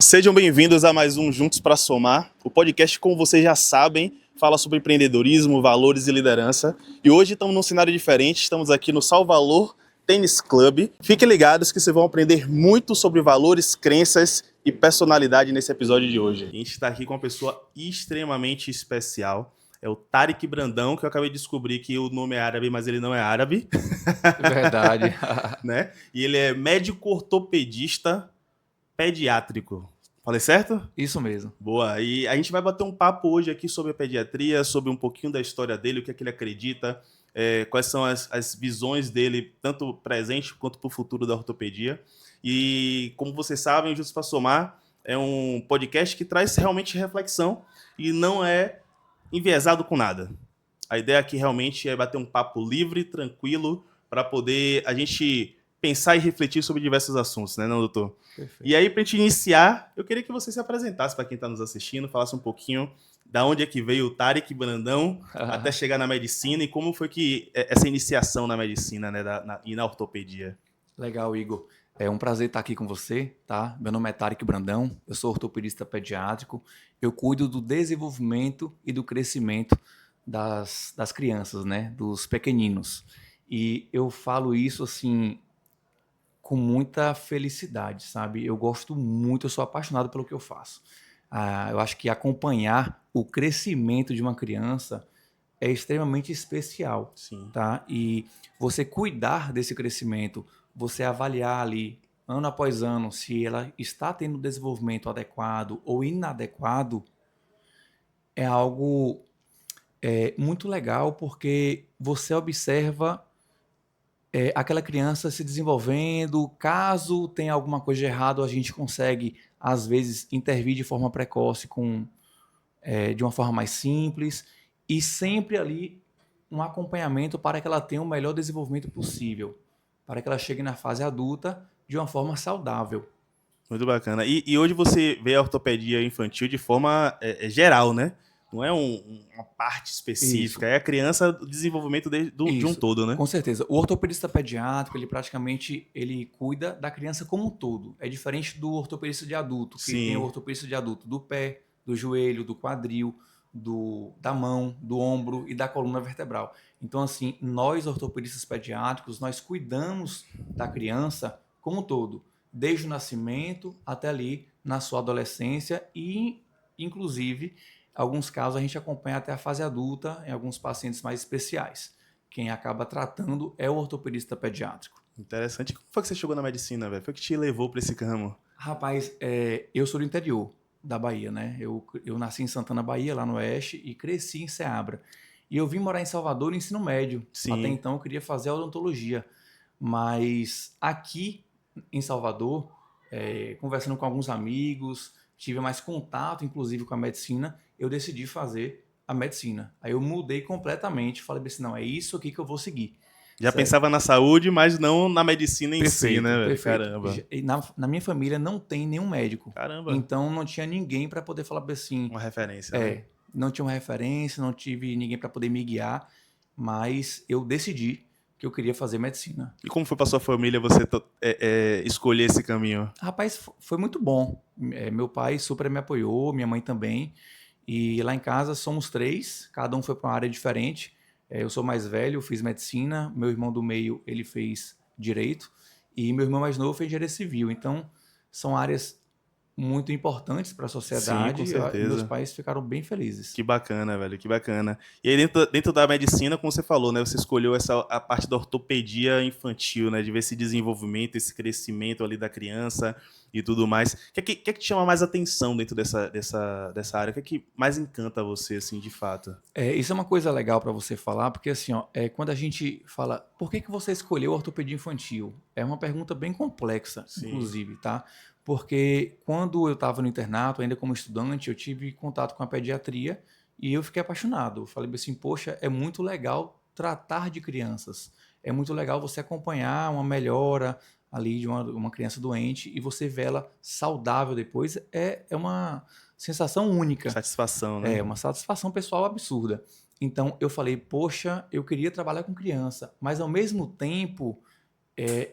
Sejam bem-vindos a mais um Juntos para Somar. O podcast, como vocês já sabem, fala sobre empreendedorismo, valores e liderança. E hoje estamos num cenário diferente, estamos aqui no Salvalor Tênis Club. Fiquem ligados que vocês vão aprender muito sobre valores, crenças e personalidade nesse episódio de hoje. A gente está aqui com uma pessoa extremamente especial. É o Tariq Brandão, que eu acabei de descobrir que o nome é árabe, mas ele não é árabe. Verdade. Né? E ele é médico ortopedista pediátrico. Falei certo? Isso mesmo. Boa. E a gente vai bater um papo hoje aqui sobre a pediatria, sobre um pouquinho da história dele, o que é que ele acredita, quais são as visões dele, tanto presente quanto para o futuro da ortopedia. E como vocês sabem, o Juntos para Somar é um podcast que traz realmente reflexão e não é enviesado com nada. A ideia aqui realmente é bater um papo livre, tranquilo, para poder a gente pensar e refletir sobre diversos assuntos, né, não, doutor? Perfeito. E aí, para a gente iniciar, eu queria que você se apresentasse para quem está nos assistindo, falasse um pouquinho da onde é que veio o Tariq Brandão até chegar na medicina e como foi que essa iniciação na medicina, né, e na ortopedia. Legal, Igor. É um prazer estar aqui com você, tá? Meu nome é Tariq Brandão, eu sou ortopedista pediátrico, eu cuido do desenvolvimento e do crescimento das crianças, né? Dos pequeninos. E eu falo isso, assim, com muita felicidade, sabe? Eu gosto muito, eu sou apaixonado pelo que eu faço. Eu acho que acompanhar o crescimento de uma criança é extremamente especial, Sim. tá? E você cuidar desse crescimento, você avaliar ali, ano após ano, se ela está tendo desenvolvimento adequado ou inadequado, é algo muito legal, porque você observa aquela criança se desenvolvendo. Caso tenha alguma coisa de errado, a gente consegue, às vezes, intervir de forma precoce de uma forma mais simples e sempre ali um acompanhamento para que ela tenha o melhor desenvolvimento possível, para que ela chegue na fase adulta de uma forma saudável. Muito bacana. E hoje você vê a ortopedia infantil de forma geral, né? Não é uma parte específica, Isso. é a criança, o desenvolvimento de um todo, né? Com certeza. O ortopedista pediátrico, ele praticamente ele cuida da criança como um todo. É diferente do ortopedista de adulto, que Sim. tem o ortopedista de adulto do pé, do joelho, do quadril, da mão, do ombro e da coluna vertebral. Então, assim, nós ortopedistas pediátricos, nós cuidamos da criança como um todo, desde o nascimento até ali na sua adolescência e, inclusive, alguns casos a gente acompanha até a fase adulta em alguns pacientes mais especiais. Quem acaba tratando é o ortopedista pediátrico. Interessante. Como foi que você chegou na medicina, velho? Foi que te levou para esse ramo? Rapaz, eu sou do interior da Bahia, né? Eu nasci em Santana, Bahia, lá no Oeste, e cresci em Ceabra. E eu vim morar em Salvador no ensino médio. Sim. Até então eu queria fazer odontologia. Mas aqui em Salvador, conversando com alguns amigos, tive mais contato, inclusive, com a medicina, eu decidi fazer a medicina. Aí eu mudei completamente, falei assim, não, é isso aqui que eu vou seguir. Já Certo? pensava na saúde, mas não na medicina em Perfeito, si, né, velho? perfeito. Caramba. Na minha família não tem nenhum médico. Caramba. Então não tinha ninguém para poder falar assim. Uma referência, né? Não tinha uma referência, não tive ninguém para poder me guiar, mas eu decidi que eu queria fazer medicina. E como foi para sua família você escolher esse caminho? Rapaz, foi muito bom. Meu pai super me apoiou, minha mãe também. E lá em casa somos 3, cada um foi para uma área diferente. Eu sou mais velho, eu fiz medicina, meu irmão do meio ele fez direito e meu irmão mais novo fez engenharia civil. Então, são áreas muito importantes para a sociedade. Sim, com certeza. Meus pais ficaram bem felizes. Que bacana, velho, que bacana. E aí dentro da medicina, como você falou, né, você escolheu a parte da ortopedia infantil, né, de ver esse desenvolvimento, esse crescimento ali da criança e tudo mais. O que te chama mais atenção dentro dessa área? O que é que mais encanta você, assim, de fato? Isso é uma coisa legal para você falar, porque assim, quando a gente fala, por que você escolheu ortopedia infantil? É uma pergunta bem complexa, Sim. Inclusive, tá? Porque quando eu estava no internato, ainda como estudante, eu tive contato com a pediatria e eu fiquei apaixonado. Eu falei assim, poxa, é muito legal tratar de crianças. É muito legal você acompanhar uma melhora ali de uma criança doente e você vê ela saudável depois. É uma sensação única. Satisfação, né? É uma satisfação pessoal absurda. Então eu falei, poxa, eu queria trabalhar com criança, mas ao mesmo tempo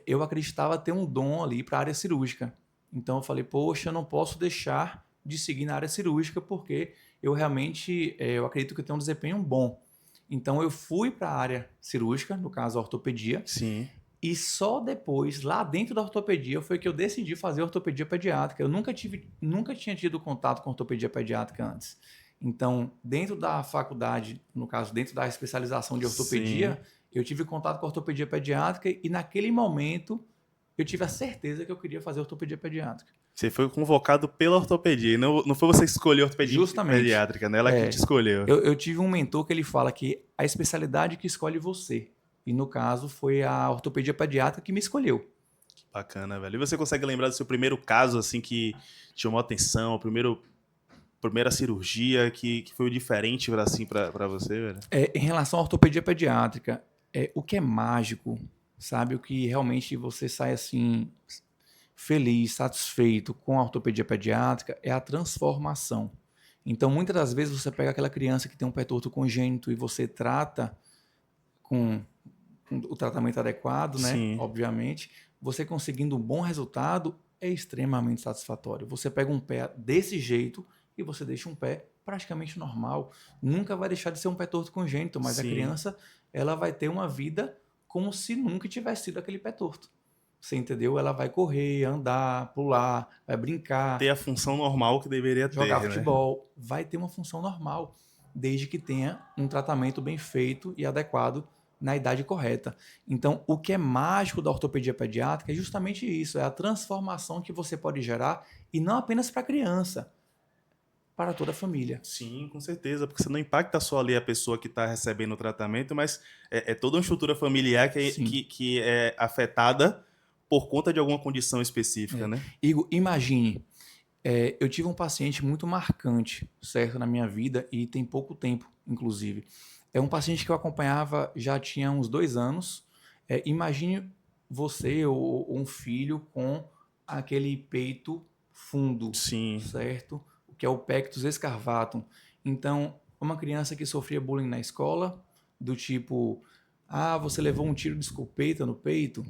eu acreditava ter um dom ali para a área cirúrgica. Então eu falei, poxa, eu não posso deixar de seguir na área cirúrgica porque eu realmente, eu acredito que eu tenho um desempenho bom. Então eu fui para a área cirúrgica, no caso a ortopedia, Sim. e só depois, lá dentro da ortopedia, foi que eu decidi fazer ortopedia pediátrica. Eu nunca tinha tido contato com ortopedia pediátrica antes. Então, dentro da faculdade, no caso, dentro da especialização de Sim. ortopedia, eu tive contato com ortopedia pediátrica e naquele momento eu tive a certeza que eu queria fazer ortopedia pediátrica. Você foi convocado pela ortopedia, e não foi você que escolheu a ortopedia Justamente. pediátrica, né? Ela que te escolheu. Eu tive um mentor que ele fala que a especialidade que escolhe você. E no caso foi a ortopedia pediátrica que me escolheu. Bacana, velho. E você consegue lembrar do seu primeiro caso, assim, que te chamou a atenção, primeira cirurgia que foi o diferente, assim, pra você, velho? Em relação à ortopedia pediátrica, o que é mágico, sabe? O que realmente você sai assim feliz, satisfeito com a ortopedia pediátrica é a transformação. Então, muitas das vezes você pega aquela criança que tem um pé torto congênito e você trata com o tratamento adequado, né? Sim. Obviamente, você conseguindo um bom resultado é extremamente satisfatório. Você pega um pé desse jeito e você deixa um pé praticamente normal. Nunca vai deixar de ser um pé torto congênito, mas a Sim. criança ela vai ter uma vida como se nunca tivesse sido aquele pé torto. Você entendeu? Ela vai correr, andar, pular, vai brincar, Ter a função normal que deveria jogar ter, né? futebol, vai ter uma função normal, desde que tenha um tratamento bem feito e adequado na idade correta. Então, o que é mágico da ortopedia pediátrica é justamente isso, é a transformação que você pode gerar, e não apenas para a criança, para toda a família. Sim, com certeza, porque você não impacta só ali a pessoa que está recebendo o tratamento, mas é toda uma estrutura familiar Sim. que é afetada por conta de alguma condição específica, né? Igor, imagine, eu tive um paciente muito marcante, certo, na minha vida, e tem pouco tempo, inclusive. É um paciente que eu acompanhava já tinha uns 2 anos. Imagine você ou um filho com aquele peito fundo, Sim, certo? O que é o pectus escarvatum. Então, uma criança que sofria bullying na escola, do tipo, você levou um tiro de escopeta no peito,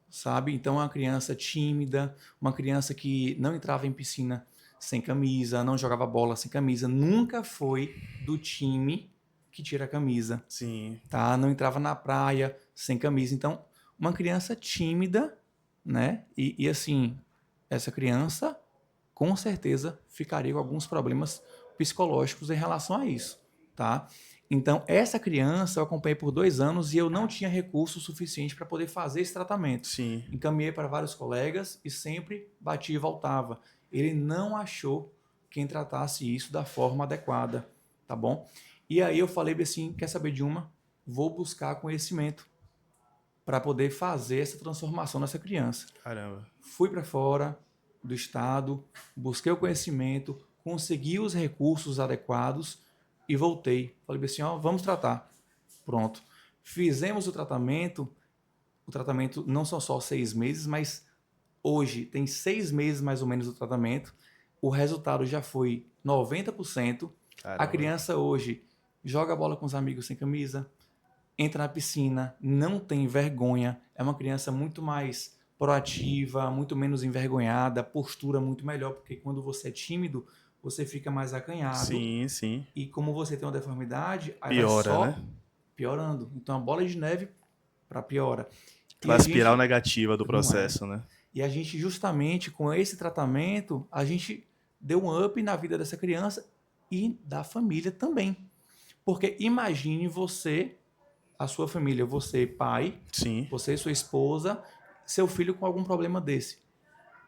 sabe? Então, uma criança tímida, uma criança que não entrava em piscina sem camisa, não jogava bola sem camisa, nunca foi do time que tira a camisa, sim. tá? Não entrava na praia sem camisa. Então, uma criança tímida, né? E assim, essa criança com certeza ficaria com alguns problemas psicológicos em relação a isso, tá? Então, essa criança eu acompanhei por 2 anos e eu não tinha recurso suficiente para poder fazer esse tratamento. Sim. Encaminhei para vários colegas e sempre batia e voltava. Ele não achou quem tratasse isso da forma adequada, tá bom? E aí eu falei assim, quer saber de uma? Vou buscar conhecimento para poder fazer essa transformação nessa criança. Caramba. Fui para fora do estado, busquei o conhecimento, consegui os recursos adequados e voltei. Falei assim, vamos tratar. Pronto. Fizemos o tratamento não são só 6 meses, mas hoje tem 6 meses mais ou menos do tratamento. O resultado já foi 90%. A Caramba. criança hoje joga bola com os amigos sem camisa, entra na piscina, não tem vergonha, é uma criança muito mais proativa, muito menos envergonhada, postura muito melhor, porque quando você é tímido, você fica mais acanhado. Sim, sim. E como você tem uma deformidade, aí vai Piora, só né? piorando. Então a bola de neve para piora. E Aquela a espiral gente negativa do não é. processo, né? E a gente justamente com esse tratamento, a gente deu um up na vida dessa criança e da família também. Porque imagine você, a sua família, você pai, Sim. você sua esposa, seu filho com algum problema desse.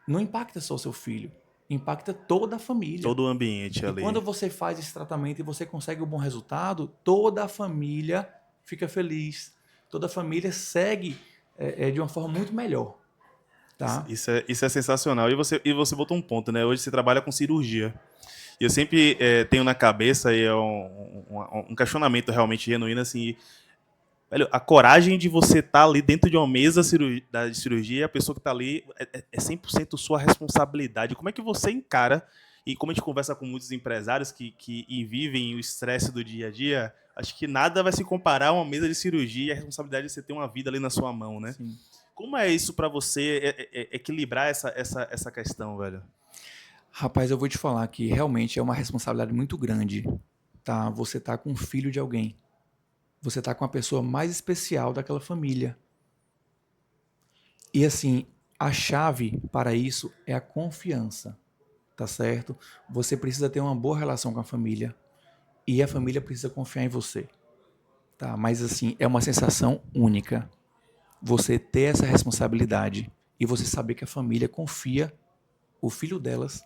Não impacta só seu filho, impacta toda a família. Todo o ambiente E ali. quando você faz esse tratamento e você consegue um bom resultado, toda a família fica feliz. Toda a família segue de uma forma muito melhor. Tá? Isso é sensacional. E você botou um ponto, né? Hoje você trabalha com cirurgia. E eu sempre tenho na cabeça, e é um questionamento realmente genuíno, assim, velho, a coragem de você estar ali dentro de uma mesa de cirurgia, e a pessoa que está ali é 100% sua responsabilidade. Como é que você encara, e como a gente conversa com muitos empresários que vivem o estresse do dia a dia, acho que nada vai se comparar a uma mesa de cirurgia e a responsabilidade de você ter uma vida ali na sua mão, né? Sim. Como é isso pra você equilibrar essa questão, velho? Rapaz, eu vou te falar que realmente é uma responsabilidade muito grande, tá? Você tá com um filho de alguém. Você tá com a pessoa mais especial daquela família. E assim, a chave para isso é a confiança, tá certo? Você precisa ter uma boa relação com a família e a família precisa confiar em você, tá? Mas assim, é uma sensação única. Você ter essa responsabilidade e você saber que a família confia o filho delas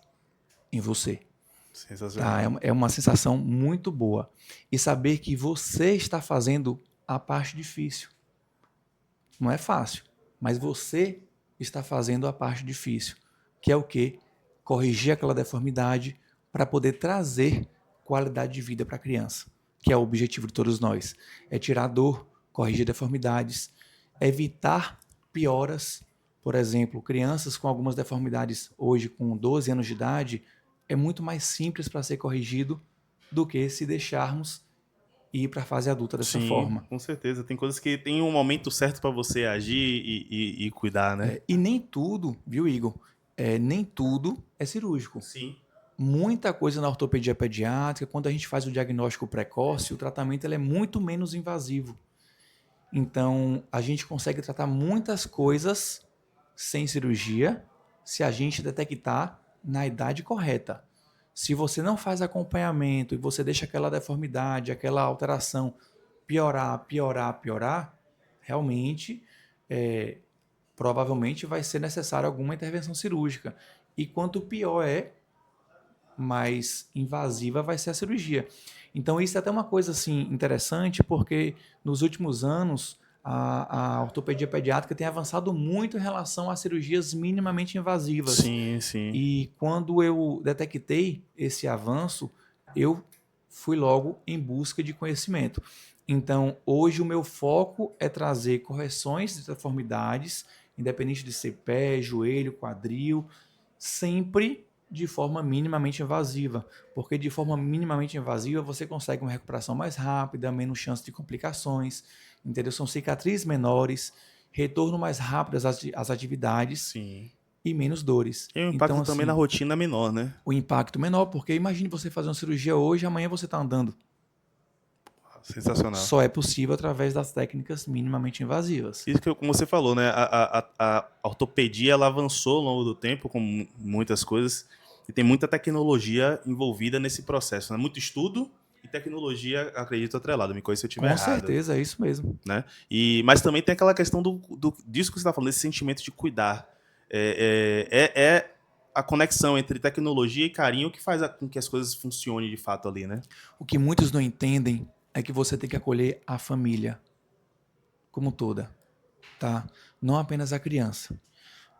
em você. Tá? Sensacional. É uma sensação muito boa. E saber que você está fazendo a parte difícil. Não é fácil, mas você está fazendo a parte difícil, que é o quê? Corrigir aquela deformidade para poder trazer qualidade de vida para a criança, que é o objetivo de todos nós. É tirar a dor, corrigir deformidades, evitar pioras. Por exemplo, crianças com algumas deformidades hoje, com 12 anos de idade, é muito mais simples para ser corrigido do que se deixarmos ir para a fase adulta dessa Sim, forma. com certeza. Tem coisas que tem um momento certo pra você agir e cuidar, né? E nem tudo, viu, Igor? Nem tudo é cirúrgico. Sim. Muita coisa na ortopedia pediátrica, quando a gente faz o diagnóstico precoce, o tratamento ele é muito menos invasivo. Então, a gente consegue tratar muitas coisas sem cirurgia se a gente detectar na idade correta. Se você não faz acompanhamento e você deixa aquela deformidade, aquela alteração piorar, realmente, provavelmente vai ser necessária alguma intervenção cirúrgica. E quanto pior mais invasiva vai ser a cirurgia. Então isso é até uma coisa assim interessante, porque nos últimos anos a ortopedia pediátrica tem avançado muito em relação a cirurgias minimamente invasivas. Sim, sim. E quando eu detectei esse avanço, eu fui logo em busca de conhecimento. Então, hoje o meu foco é trazer correções de deformidades, independente de ser pé, joelho, quadril, sempre de forma minimamente invasiva, porque de forma minimamente invasiva você consegue uma recuperação mais rápida, menos chance de complicações, entendeu? São cicatrizes menores, retorno mais rápido às atividades Sim. e menos dores. E o Então, impacto também na assim, rotina é menor, né? o impacto menor, porque imagine você fazer uma cirurgia hoje, amanhã você está andando. Sensacional. Só é possível através das técnicas minimamente invasivas. Isso que, como você falou, né? A ortopedia ela avançou ao longo do tempo com muitas coisas e tem muita tecnologia envolvida nesse processo, né? Muito estudo e tecnologia, acredito, atrelado. Me corrija se eu estiver Com errado, certeza, é isso mesmo. né? Mas também tem aquela questão disso que você está falando, desse sentimento de cuidar. É a conexão entre tecnologia e carinho que faz com que as coisas funcionem de fato ali, né? O que muitos não entendem é que você tem que acolher a família como toda, tá? Não apenas a criança.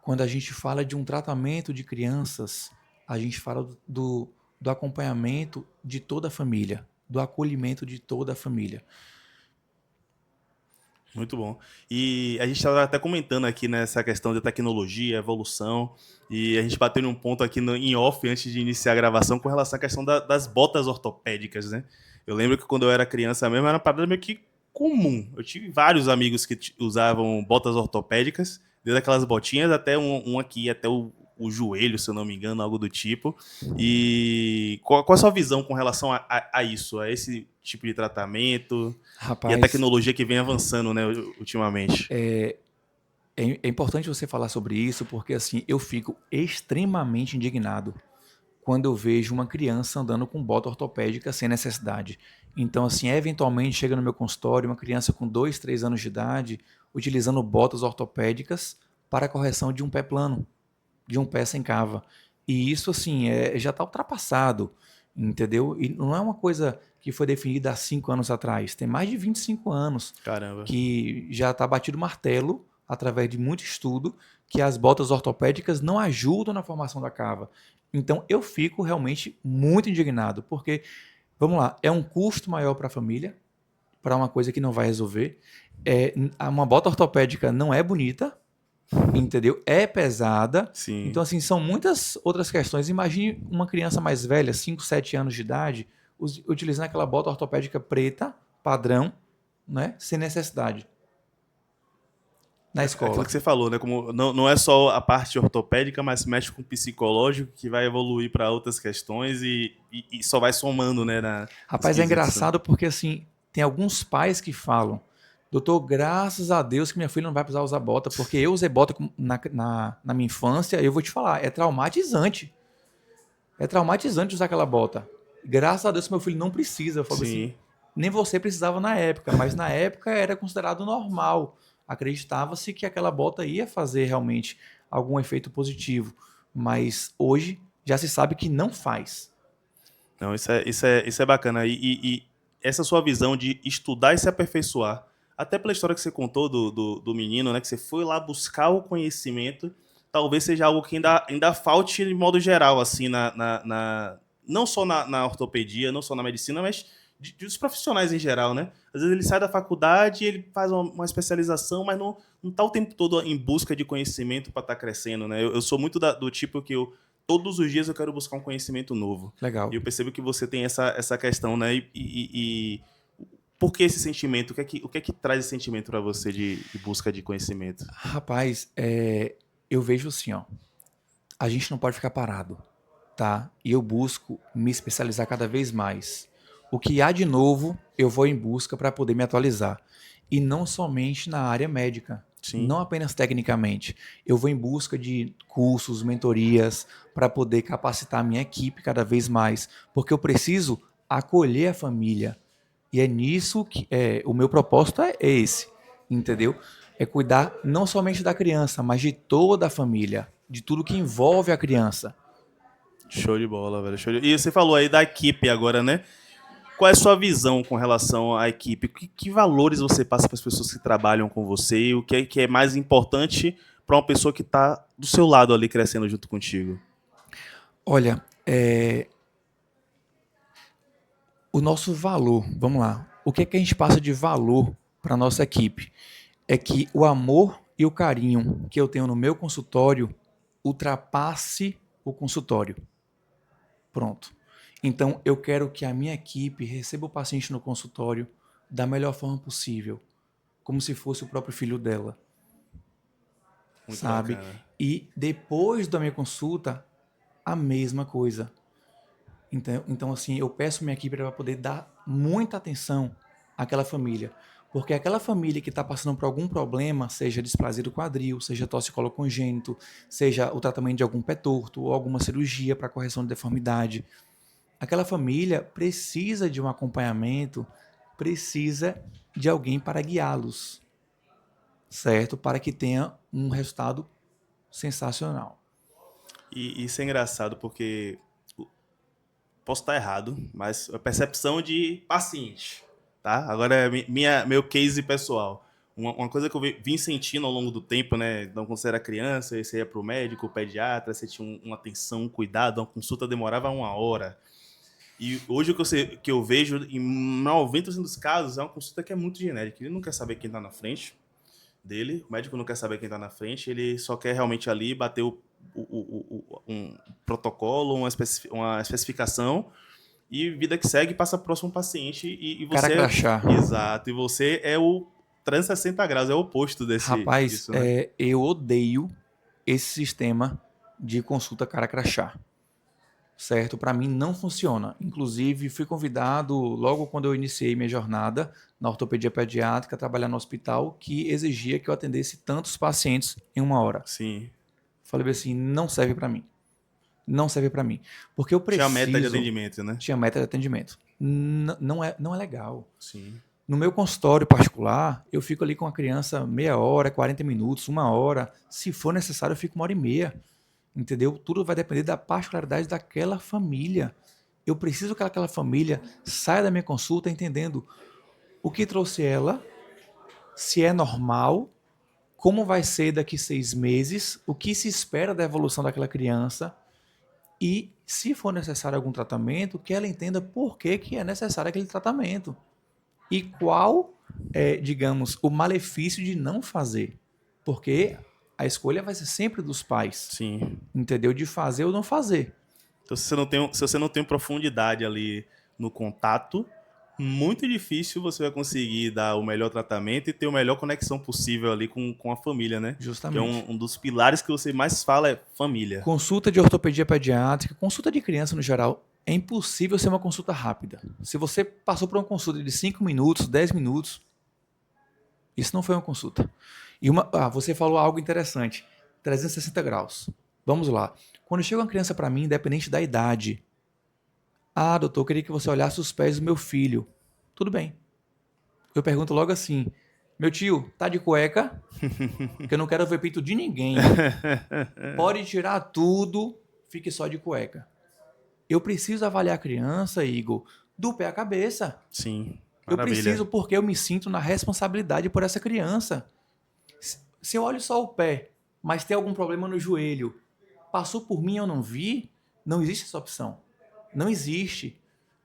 Quando a gente fala de um tratamento de crianças, a gente fala do acompanhamento de toda a família, do acolhimento de toda a família. Muito bom. E a gente estava até comentando aqui nessa questão de tecnologia, evolução, e a gente bateu num ponto aqui em off antes de iniciar a gravação com relação à questão das botas ortopédicas, né? Eu lembro que quando eu era criança mesmo era uma parada meio que comum. Eu tive vários amigos que usavam botas ortopédicas, desde aquelas botinhas até um aqui, até o joelho, se eu não me engano, algo do tipo. E qual a sua visão com relação a isso, a esse tipo de tratamento? E a Rapaz, tecnologia que vem avançando, né, ultimamente. é importante você falar sobre isso porque assim eu fico extremamente indignado quando eu vejo uma criança andando com bota ortopédica sem necessidade. Então, assim, eventualmente chega no meu consultório uma criança com 2, 3 anos de idade utilizando botas ortopédicas para a correção de um pé plano, de um pé sem cava. E isso, assim, já está ultrapassado, entendeu? E não é uma coisa que foi definida há 5 anos atrás, tem mais de 25 anos Caramba. que já está batido martelo, através de muito estudo, que as botas ortopédicas não ajudam na formação da cava. Então eu fico realmente muito indignado, porque, vamos lá, é um custo maior para a família, para uma coisa que não vai resolver. Uma bota ortopédica não é bonita, entendeu? É pesada. Sim. Então, assim, são muitas outras questões. Imagine uma criança mais velha, 5, 7 anos de idade, utilizando aquela bota ortopédica preta, padrão, né? Sem necessidade. na Aquilo escola. que você falou, né? Como não é só a parte ortopédica, mas mexe com o psicológico, que vai evoluir para outras questões e só vai somando, né? Nos Rapaz, é quesitos, né? engraçado porque, assim, tem alguns pais que falam: doutor, graças a Deus que minha filha não vai precisar usar bota, porque eu usei bota na minha infância, eu vou te falar, é traumatizante. É traumatizante usar aquela bota. Graças a Deus que meu filho não precisa. Eu falo assim, Sim. nem você precisava na época, mas na época era considerado normal. Acreditava-se que aquela bota ia fazer realmente algum efeito positivo, mas hoje já se sabe que não faz. Não, isso é bacana. E essa sua visão de estudar e se aperfeiçoar, até pela história que você contou do menino, né? Que você foi lá buscar o conhecimento, talvez seja algo que ainda falte de modo geral, assim, não só na ortopedia, não só na medicina, mas dos profissionais em geral, né? Às vezes ele sai da faculdade, ele faz uma especialização, mas não tá o tempo todo em busca de conhecimento para estar crescendo, né? Eu sou muito do tipo que todos os dias eu quero buscar um conhecimento novo. Legal. E eu percebo que você tem essa questão, né? E por que esse sentimento? O que é que traz esse sentimento para você de busca de conhecimento? Rapaz, eu vejo assim, ó, a gente não pode ficar parado, tá? E eu busco me especializar cada vez mais. O que há de novo, eu vou em busca para poder me atualizar. E não somente na área médica, Sim. não apenas tecnicamente. Eu vou em busca de cursos, mentorias, para poder capacitar a minha equipe cada vez mais, porque eu preciso acolher a família. E é nisso que o meu propósito é esse, entendeu? É cuidar não somente da criança, mas de toda a família, de tudo que envolve a criança. Show de bola, velho. E você falou aí da equipe agora, né? Qual é a sua visão com relação à equipe? Que valores você passa para as pessoas que trabalham com você? E o que é mais importante para uma pessoa que está do seu lado ali crescendo junto contigo? Olha, o nosso valor, vamos lá. O que é que a gente passa de valor para nossa equipe? É que o amor e o carinho que eu tenho no meu consultório ultrapasse o consultório. Pronto. Então, eu quero que a minha equipe receba o paciente no consultório da melhor forma possível, como se fosse o próprio filho dela, Muito sabe? bacana. E depois da minha consulta, a mesma coisa. Então assim, eu peço minha equipe para poder dar muita atenção àquela família. Porque aquela família que está passando por algum problema, seja displasia do quadril, seja torcicolo congênito, seja o tratamento de algum pé torto ou alguma cirurgia para correção de deformidade, aquela família precisa de um acompanhamento, precisa de alguém para guiá-los, certo? Para que tenha um resultado sensacional. E isso é engraçado porque posso estar errado, mas a percepção de paciente, tá? Agora é meu case pessoal. Uma coisa que eu vim sentindo ao longo do tempo, né? Então, quando você era criança, você ia para o médico, o pediatra, você tinha uma atenção, um cuidado, uma consulta demorava 1 hora. E hoje o que eu vejo, em 90% dos casos, é uma consulta que é muito genérica. Ele não quer saber quem está na frente dele, o médico não quer saber quem está na frente, ele só quer realmente ali bater um protocolo, uma especificação e vida que segue, passa para o próximo paciente e Cara você crachá. exato, e você é o 360 graus, é o oposto Rapaz, disso, né? eu odeio esse sistema de consulta cara crachá, certo? Para mim não funciona. Inclusive, fui convidado logo quando eu iniciei minha jornada na ortopedia pediátrica, a trabalhar no hospital, que exigia que eu atendesse tantos pacientes em 1 hora. Sim. Falei assim, não serve para mim. Não serve para mim. Porque eu Tinha meta de preciso... atendimento, né? Tinha meta de atendimento. Não é legal. Sim. No meu consultório particular, eu fico ali com a criança meia hora, 40 minutos, 1 hora. Se for necessário, eu fico 1 hora e meia. Entendeu? Tudo vai depender da particularidade daquela família. Eu preciso que aquela família saia da minha consulta entendendo o que trouxe ela, se é normal, como vai ser daqui 6 meses, o que se espera da evolução daquela criança e, se for necessário algum tratamento, que ela entenda por que é necessário aquele tratamento. E qual é, digamos, o malefício de não fazer. Porque a escolha vai ser sempre dos pais, Sim. entendeu? De fazer ou não fazer. Então, se você não tem profundidade ali no contato, muito difícil você vai conseguir dar o melhor tratamento e ter a melhor conexão possível ali com a família, né? Que é Justamente. um dos pilares que você mais fala é família. Consulta de ortopedia pediátrica, consulta de criança no geral, é impossível ser uma consulta rápida. Se você passou por uma consulta de 5 minutos, 10 minutos, isso não foi uma consulta. E você falou algo interessante, 360 graus. Vamos lá. Quando chega uma criança para mim, independente da idade, doutor, eu queria que você olhasse os pés do meu filho. Tudo bem. Eu pergunto logo assim, meu tio, tá de cueca? Porque eu não quero ver peito de ninguém. Pode tirar tudo, fique só de cueca. Eu preciso avaliar a criança, Igor, do pé à cabeça. Sim, Eu maravilha. preciso porque eu me sinto na responsabilidade por essa criança. Se eu olho só o pé, mas tem algum problema no joelho, passou por mim e eu não vi, não existe essa opção. Não existe.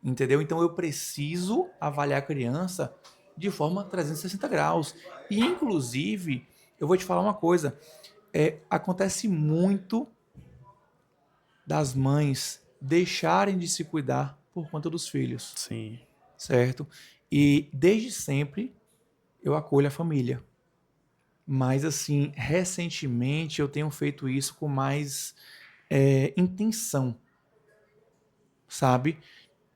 Entendeu? Então eu preciso avaliar a criança de forma 360 graus. E, inclusive, eu vou te falar uma coisa. Acontece muito das mães deixarem de se cuidar por conta dos filhos. Sim. Certo? E desde sempre eu acolho a família. Mas, assim, recentemente eu tenho feito isso com mais intenção. Sabe?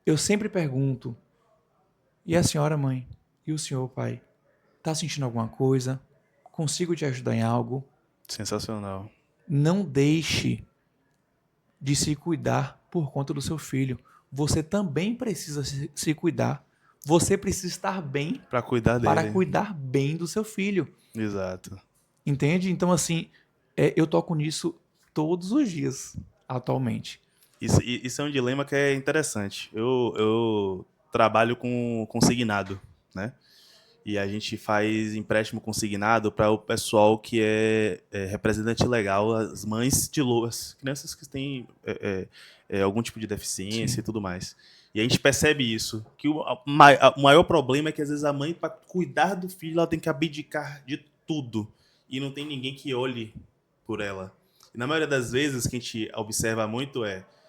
Eu sempre pergunto, e a senhora, mãe? E o senhor, pai? Tá sentindo alguma coisa? Consigo te ajudar em algo? Sensacional. Não deixe de se cuidar por conta do seu filho. Você também precisa se cuidar. Você precisa estar bem Para cuidar para dele. cuidar bem do seu filho. Exato. Entende? Então, assim, eu toco nisso todos os dias, atualmente. Isso é um dilema que é interessante. Eu trabalho com consignado, né? E a gente faz empréstimo consignado para o pessoal que é representante legal, as mães de as crianças que têm algum tipo de deficiência Sim. e tudo mais. E a gente percebe isso, que o maior problema é que às vezes a mãe, para cuidar do filho, ela tem que abdicar de tudo. E não tem ninguém que olhe por ela. E na maioria das vezes, o que a gente observa muito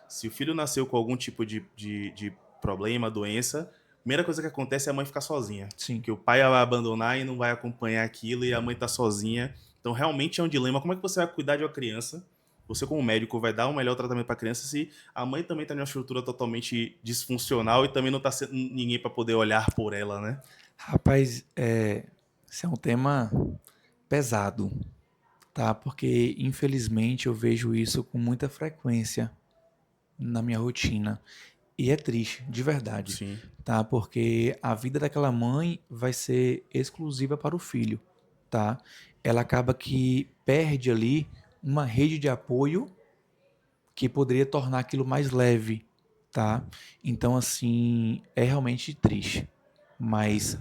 se o filho nasceu com algum tipo de problema, doença, a primeira coisa que acontece é a mãe ficar sozinha. Sim. Que o pai vai abandonar e não vai acompanhar aquilo e a mãe tá sozinha. Então, realmente é um dilema. Como é que você vai cuidar de uma criança? Você, como médico, vai dar um melhor tratamento para a criança se a mãe também tá em uma estrutura totalmente disfuncional e também não tá sendo ninguém para poder olhar por ela, né? Rapaz, esse é um tema pesado, tá? Porque, infelizmente, eu vejo isso com muita frequência na minha rotina. E é triste, de verdade. Sim. Tá? Porque a vida daquela mãe vai ser exclusiva para o filho, tá? Ela acaba que perde ali uma rede de apoio que poderia tornar aquilo mais leve, tá? Então, assim, é realmente triste. Mas,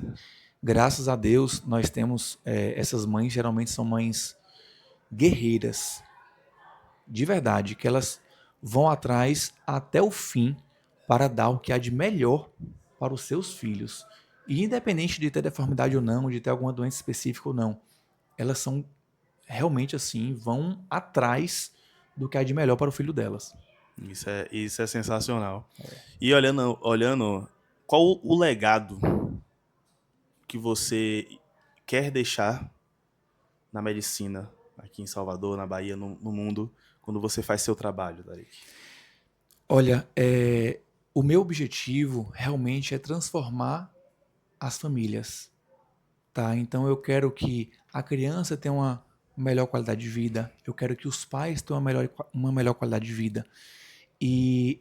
graças a Deus, nós temos essas mães, geralmente são mães guerreiras, de verdade, que elas vão atrás até o fim para dar o que há de melhor para os seus filhos. E independente de ter deformidade ou não, de ter alguma doença específica ou não, elas são realmente assim, vão atrás do que há de melhor para o filho delas. Isso é sensacional. E olhando, qual o legado que você quer deixar na medicina, aqui em Salvador, na Bahia, no mundo, quando você faz seu trabalho, Tarik? Olha, o meu objetivo realmente é transformar as famílias, tá? Então eu quero que a criança tenha uma melhor qualidade de vida, eu quero que os pais tenham uma melhor qualidade de vida. E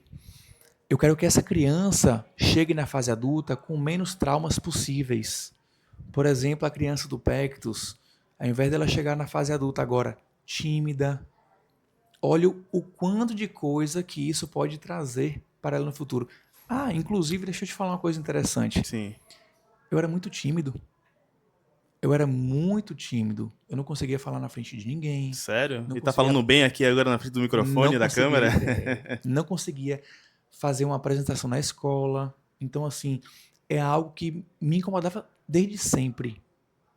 eu quero que essa criança chegue na fase adulta com menos traumas possíveis. Por exemplo, a criança do Pectus, ao invés dela chegar na fase adulta agora tímida, olha o quanto de coisa que isso pode trazer para ela no futuro. Inclusive, deixa eu te falar uma coisa interessante. Sim. Eu era muito tímido. Eu não conseguia falar na frente de ninguém. Sério? E tá falando bem aqui agora na frente do microfone, da câmera? Não conseguia fazer uma apresentação na escola. Então, assim, é algo que me incomodava desde sempre.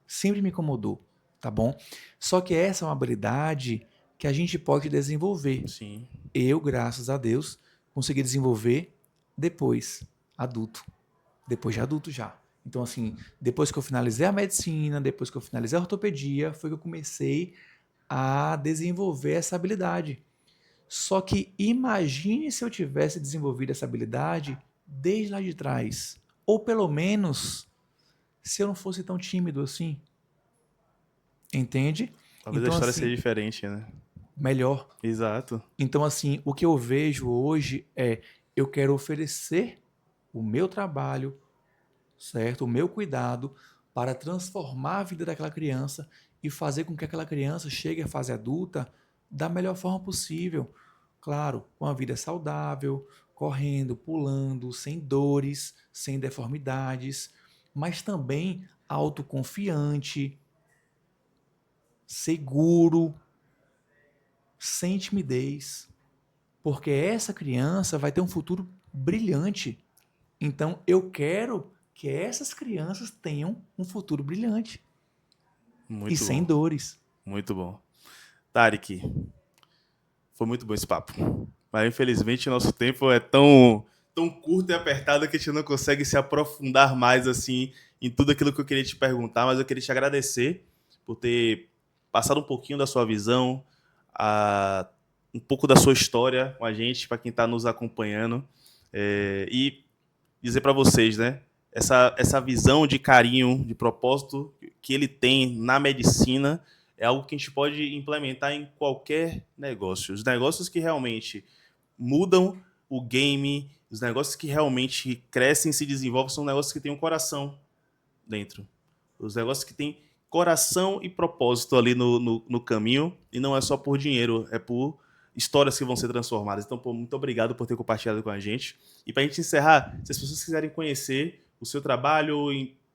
Sempre me incomodou, tá bom? Só que essa é uma habilidade que a gente pode desenvolver. Sim. Eu, graças a Deus, consegui desenvolver depois, adulto. Depois de adulto já. Então, assim, depois que eu finalizei a medicina, depois que eu finalizei a ortopedia, foi que eu comecei a desenvolver essa habilidade. Só que imagine se eu tivesse desenvolvido essa habilidade desde lá de trás. Ou pelo menos, se eu não fosse tão tímido assim. Entende? Talvez a Então, história seja assim, diferente, né? melhor. Exato. Então, assim, o que eu vejo hoje é eu quero oferecer o meu trabalho, certo? O meu cuidado para transformar a vida daquela criança e fazer com que aquela criança chegue à fase adulta da melhor forma possível. Claro, com a vida saudável, correndo, pulando, sem dores, sem deformidades, mas também autoconfiante, seguro, sem timidez, porque essa criança vai ter um futuro brilhante. Então, eu quero que essas crianças tenham um futuro brilhante e Muito sem bom. dores. Muito bom. Tarek, foi muito bom esse papo. Mas infelizmente nosso tempo é tão curto e apertado que a gente não consegue se aprofundar mais assim em tudo aquilo que eu queria te perguntar, mas eu queria te agradecer por ter passado um pouquinho da sua visão, um pouco da sua história com a gente, para quem está nos acompanhando. E dizer para vocês, né? Essa visão de carinho, de propósito que ele tem na medicina é algo que a gente pode implementar em qualquer negócio. Os negócios que realmente mudam o game, os negócios que realmente crescem e se desenvolvem são negócios que têm um coração dentro. Os negócios que têm coração e propósito ali no caminho, e não é só por dinheiro, é por histórias que vão ser transformadas. Então, pô, muito obrigado por ter compartilhado com a gente. E para a gente encerrar, se as pessoas quiserem conhecer o seu trabalho,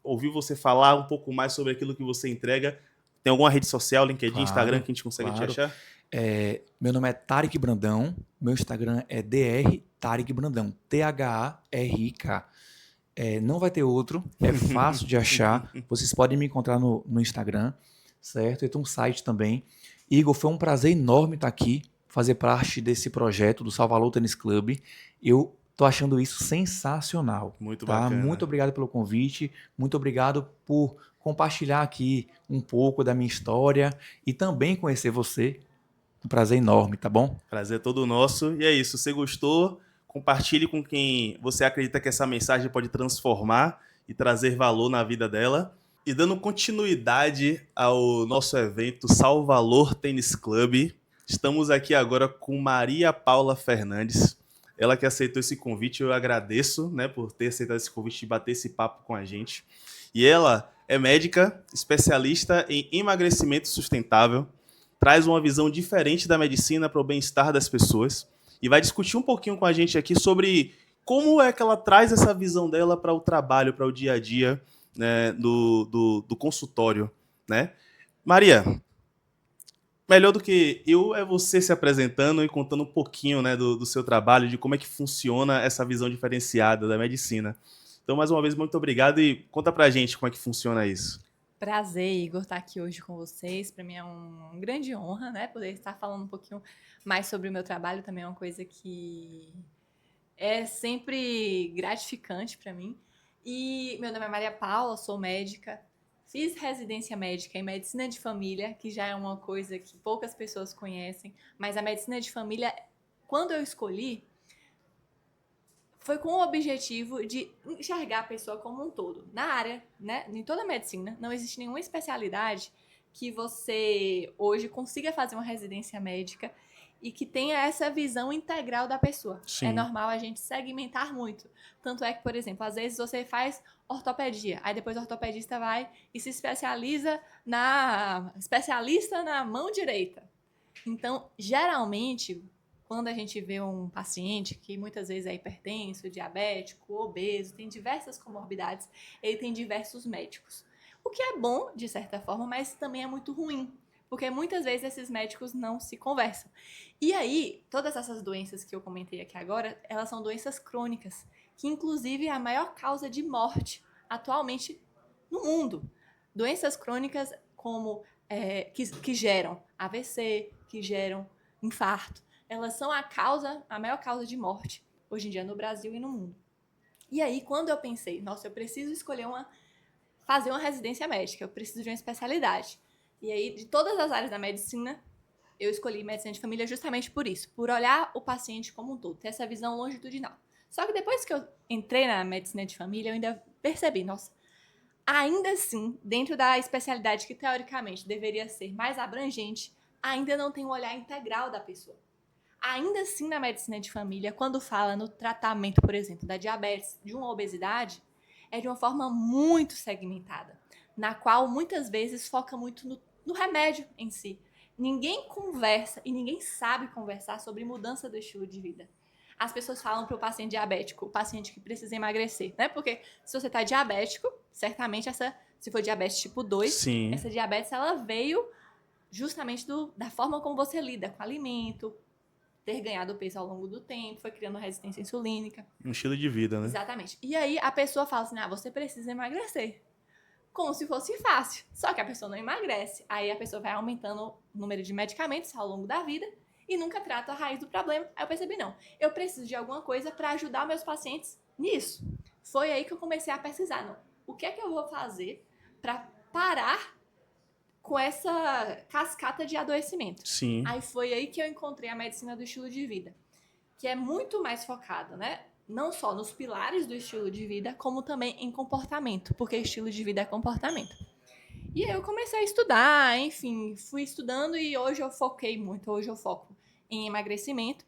ouvir você falar um pouco mais sobre aquilo que você entrega, tem alguma rede social, LinkedIn, Instagram, Claro, que a gente consegue te claro. achar? Meu nome é Tarek Brandão, meu Instagram é Dr. Tarek Brandão, Tharik. Não vai ter outro, é fácil de achar. Vocês podem me encontrar no Instagram, certo? Eu tenho um site também. Igor, foi um prazer enorme estar aqui, fazer parte desse projeto do Salvalor Tênis Club. Eu tô achando isso sensacional, Muito tá? Muito bacana. obrigado pelo convite, muito obrigado por compartilhar aqui um pouco da minha história e também conhecer você. Um prazer enorme, tá bom? Prazer é todo nosso. E é isso. Se você gostou, compartilhe com quem você acredita que essa mensagem pode transformar e trazer valor na vida dela. E dando continuidade ao nosso evento Salvalor Tênis Club, estamos aqui agora com Maria Paula Fernandes. Ela que aceitou esse convite, eu agradeço, né, por ter aceitado esse convite e bater esse papo com a gente. E ela é médica, especialista em emagrecimento sustentável, traz uma visão diferente da medicina para o bem-estar das pessoas e vai discutir um pouquinho com a gente aqui sobre como é que ela traz essa visão dela para o trabalho, para o dia a dia, né, do consultório, né? Maria, melhor do que eu é você se apresentando e contando um pouquinho, né, do seu trabalho, de como é que funciona essa visão diferenciada da medicina. Então, mais uma vez, muito obrigado e conta pra gente como é que funciona isso. Prazer, Igor, estar aqui hoje com vocês. Para mim é uma grande honra, né? Poder estar falando um pouquinho mais sobre o meu trabalho também é uma coisa que é sempre gratificante para mim. E meu nome é Maria Paula, sou médica. Fiz residência médica em medicina de família, que já é uma coisa que poucas pessoas conhecem, mas a medicina de família, quando eu escolhi, foi com o objetivo de enxergar a pessoa como um todo. Na área, né, em toda a medicina, não existe nenhuma especialidade que você hoje consiga fazer uma residência médica e que tenha essa visão integral da pessoa. É Sim. normal a gente segmentar muito. Tanto é que, por exemplo, às vezes você faz ortopedia, aí depois o ortopedista vai e se especialista na mão direita. Então, geralmente, quando a gente vê um paciente que muitas vezes é hipertenso, diabético, obeso, tem diversas comorbidades, ele tem diversos médicos. O que é bom, de certa forma, mas também é muito ruim, porque muitas vezes esses médicos não se conversam. E aí, todas essas doenças que eu comentei aqui agora, elas são doenças crônicas, que inclusive é a maior causa de morte atualmente no mundo. Doenças crônicas como que geram AVC, que geram infarto, elas são a maior causa de morte hoje em dia no Brasil e no mundo. E aí, quando eu pensei, nossa, eu preciso escolher fazer uma residência médica, eu preciso de uma especialidade. E aí, de todas as áreas da medicina, eu escolhi medicina de família justamente por isso, por olhar o paciente como um todo, ter essa visão longitudinal. Só que depois que eu entrei na medicina de família, eu ainda percebi, nossa, ainda assim, dentro da especialidade que teoricamente deveria ser mais abrangente, ainda não tem um olhar integral da pessoa. Ainda assim, na medicina de família, quando fala no tratamento, por exemplo, da diabetes, de uma obesidade, é de uma forma muito segmentada, na qual muitas vezes foca muito no remédio em si. Ninguém conversa e ninguém sabe conversar sobre mudança do estilo de vida. As pessoas falam para o paciente diabético, o paciente que precisa emagrecer, né? Porque se você está diabético, certamente se for diabetes tipo 2, Sim. essa diabetes ela veio justamente da forma como você lida com o alimento, ter ganhado peso ao longo do tempo, foi criando resistência insulínica. Um estilo de vida, né? Exatamente. E aí a pessoa fala assim, você precisa emagrecer. Como se fosse fácil. Só que a pessoa não emagrece. Aí a pessoa vai aumentando o número de medicamentos ao longo da vida e nunca trata a raiz do problema. Aí eu percebi, não, eu preciso de alguma coisa para ajudar meus pacientes nisso. Foi aí que eu comecei a pesquisar, não, o que é que eu vou fazer para parar com essa cascata de adoecimento. Sim. Aí foi aí que eu encontrei a medicina do estilo de vida, que é muito mais focada, né? Não só nos pilares do estilo de vida, como também em comportamento, porque estilo de vida é comportamento. E aí eu comecei a estudar, enfim, fui estudando e hoje eu foco em emagrecimento,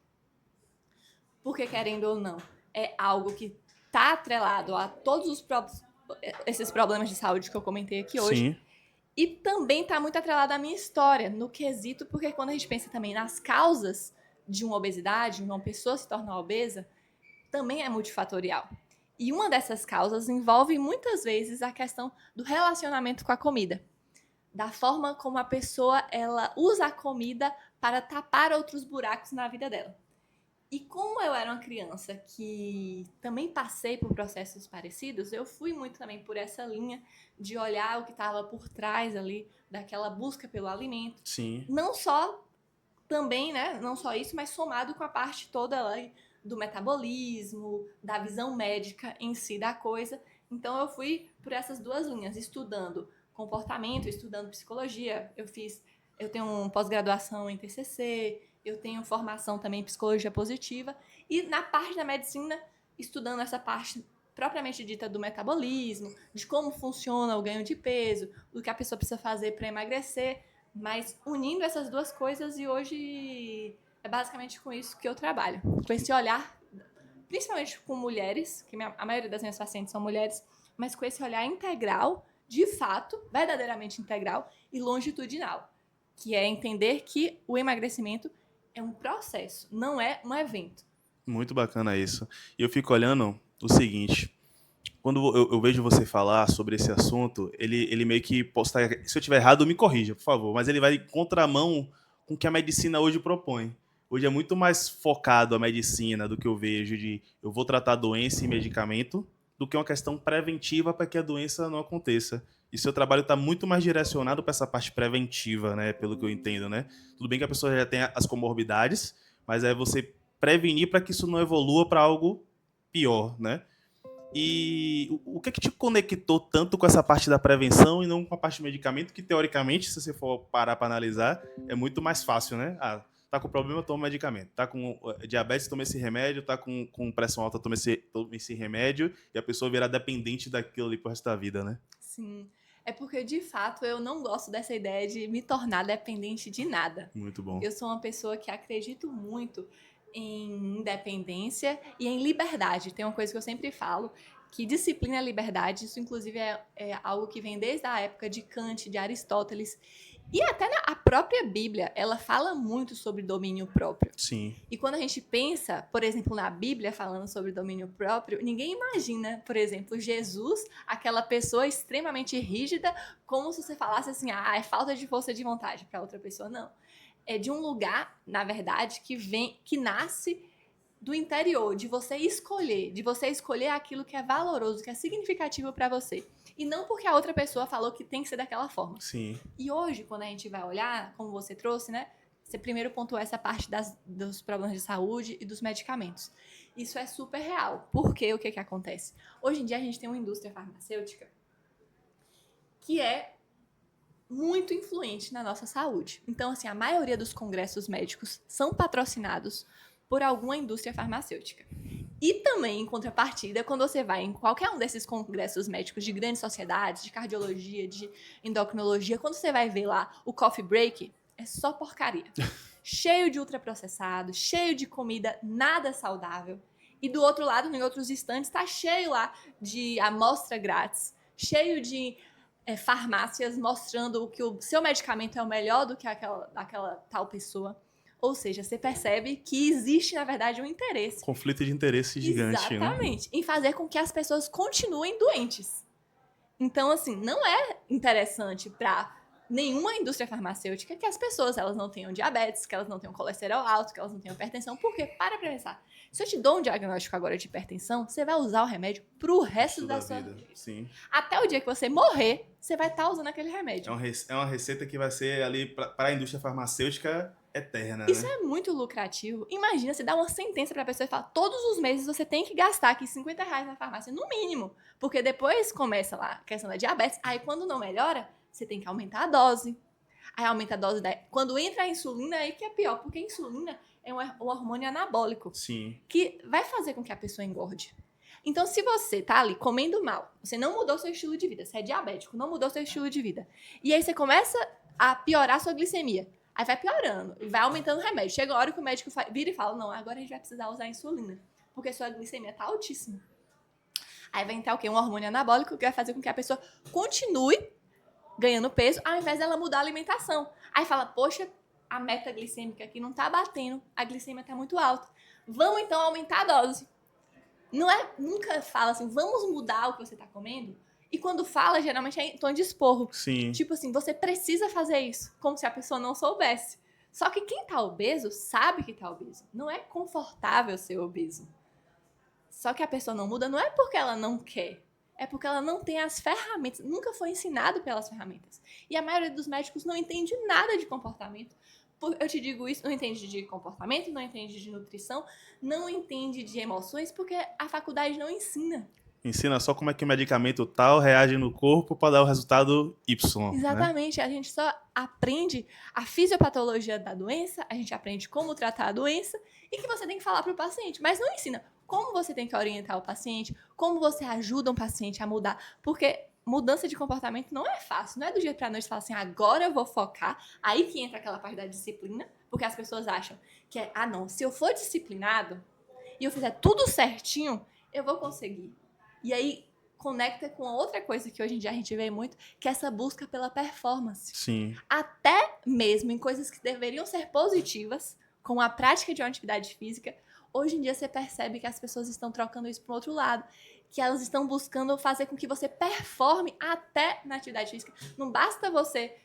porque querendo ou não, é algo que está atrelado a todos esses problemas de saúde que eu comentei aqui hoje. Sim. E também está muito atrelada à minha história, no quesito, porque quando a gente pensa também nas causas de uma obesidade, uma pessoa se tornar obesa, também é multifatorial. E uma dessas causas envolve muitas vezes a questão do relacionamento com a comida, da forma como a pessoa ela usa a comida para tapar outros buracos na vida dela. E como eu era uma criança que também passei por processos parecidos, eu fui muito também por essa linha de olhar o que estava por trás ali, daquela busca pelo alimento. Sim. Não só também, né? Não só isso, mas somado com a parte toda lá do metabolismo, da visão médica em si da coisa. Então eu fui por essas duas linhas, estudando comportamento, estudando psicologia. Eu tenho uma pós-graduação em TCC, eu tenho formação também em psicologia positiva e na parte da medicina, estudando essa parte propriamente dita do metabolismo, de como funciona o ganho de peso, do que a pessoa precisa fazer para emagrecer, mas unindo essas duas coisas e hoje é basicamente com isso que eu trabalho, com esse olhar, principalmente com mulheres, que a maioria das minhas pacientes são mulheres, mas com esse olhar integral, de fato, verdadeiramente integral e longitudinal, que é entender que o emagrecimento é um processo, não é um evento. Muito bacana isso. E eu fico olhando o seguinte, quando eu vejo você falar sobre esse assunto, ele meio que posta, se eu estiver errado, me corrija, por favor, mas ele vai em contramão com o que a medicina hoje propõe. Hoje é muito mais focado a medicina do que eu vejo de eu vou tratar doença e medicamento do que uma questão preventiva para que a doença não aconteça. E seu trabalho está muito mais direcionado para essa parte preventiva, né? Pelo que eu entendo, né? Tudo bem que a pessoa já tem as comorbidades, mas é você prevenir para que isso não evolua para algo pior, né? E o que é que te conectou tanto com essa parte da prevenção e não com a parte do medicamento, que teoricamente, se você for parar para analisar, é muito mais fácil, né? Ah, tá com problema, toma medicamento. Tá com diabetes, toma esse remédio. Tá com pressão alta, toma esse remédio. E a pessoa virá dependente daquilo ali pro resto da vida, né? Sim. É porque, de fato, eu não gosto dessa ideia de me tornar dependente de nada. Muito bom. Eu sou uma pessoa que acredito muito em independência e em liberdade. Tem uma coisa que eu sempre falo, que disciplina é liberdade. Isso, inclusive, é algo que vem desde a época de Kant, de Aristóteles. E até a própria Bíblia, ela fala muito sobre domínio próprio. Sim. E quando a gente pensa, por exemplo, na Bíblia falando sobre domínio próprio, ninguém imagina, por exemplo, Jesus, aquela pessoa extremamente rígida, como se você falasse assim, é falta de força de vontade para outra pessoa. Não. É de um lugar, na verdade, que nasce do interior, de você escolher aquilo que é valoroso, que é significativo para você. E não porque a outra pessoa falou que tem que ser daquela forma. Sim. E hoje, quando a gente vai olhar, como você trouxe, né? Você primeiro pontuou essa parte dos problemas de saúde e dos medicamentos. Isso é super real. Porque o que acontece? Hoje em dia a gente tem uma indústria farmacêutica que é muito influente na nossa saúde. Então, assim, a maioria dos congressos médicos são patrocinados por alguma indústria farmacêutica. E também, em contrapartida, quando você vai em qualquer um desses congressos médicos de grandes sociedades, de cardiologia, de endocrinologia, quando você vai ver lá o coffee break, é só porcaria. Cheio de ultraprocessado, cheio de comida nada saudável. E do outro lado, em outros estandes, está cheio lá de amostra grátis, cheio de farmácias mostrando que o seu medicamento é o melhor do que aquela tal pessoa. Ou seja, você percebe que existe, na verdade, um interesse. Conflito de interesse gigante, Exatamente. Em fazer com que as pessoas continuem doentes. Então, assim, não é interessante para nenhuma indústria farmacêutica que as pessoas elas não tenham diabetes, que elas não tenham colesterol alto, que elas não tenham hipertensão. Porque, para pensar, se eu te dou um diagnóstico agora de hipertensão, você vai usar o remédio pro resto da sua vida. Sim. Até o dia que você morrer, você vai estar usando aquele remédio. É uma receita que vai ser ali para a indústria farmacêutica eterna, Isso né? é muito lucrativo. Imagina, você dá uma sentença pra pessoa e fala, todos os meses você tem que gastar aqui R$50 na farmácia, no mínimo. Porque depois começa lá a questão da diabetes. Aí quando não melhora, você tem que aumentar a dose. Aí aumenta a dose Quando entra a insulina, aí que é pior. Porque a insulina é um hormônio anabólico. Sim. Que vai fazer com que a pessoa engorde. Então, se você tá ali comendo mal, você não mudou seu estilo de vida, você é diabético, não mudou seu estilo de vida, e aí você começa a piorar sua glicemia, aí vai piorando, e vai aumentando o remédio. Chega a hora que o médico vira e fala, não, agora a gente vai precisar usar insulina, porque sua glicemia tá altíssima. Aí vai entrar o quê? Um hormônio anabólico que vai fazer com que a pessoa continue ganhando peso, ao invés dela mudar a alimentação. Aí fala, poxa, a meta glicêmica aqui não tá batendo, a glicemia tá muito alta. Vamos então aumentar a dose. Nunca fala assim, vamos mudar o que você tá comendo. E quando fala, geralmente é em tom de esporro. Sim. Tipo assim, você precisa fazer isso, como se a pessoa não soubesse. Só que quem tá obeso sabe que tá obeso. Não é confortável ser obeso. Só que a pessoa não muda, não é porque ela não quer. É porque ela não tem as ferramentas. Nunca foi ensinado pelas ferramentas. E a maioria dos médicos não entende nada de comportamento. Eu te digo isso, não entende de comportamento, não entende de nutrição, não entende de emoções, porque a faculdade não ensina. Ensina só como é que o medicamento tal reage no corpo para dar o resultado Y. Exatamente. Né? A gente só aprende a fisiopatologia da doença, a gente aprende como tratar a doença e que você tem que falar para o paciente. Mas não ensina como você tem que orientar o paciente, como você ajuda um paciente a mudar. Porque mudança de comportamento não é fácil. Não é do dia para a noite falar assim, agora eu vou focar. Aí que entra aquela parte da disciplina, porque as pessoas acham que é, não, se eu for disciplinado e eu fizer tudo certinho, eu vou conseguir. E aí conecta com outra coisa que hoje em dia a gente vê muito, que é essa busca pela performance. Sim. Até mesmo em coisas que deveriam ser positivas, como a prática de uma atividade física, hoje em dia você percebe que as pessoas estão trocando isso para o outro lado, que elas estão buscando fazer com que você performe até na atividade física. Não basta você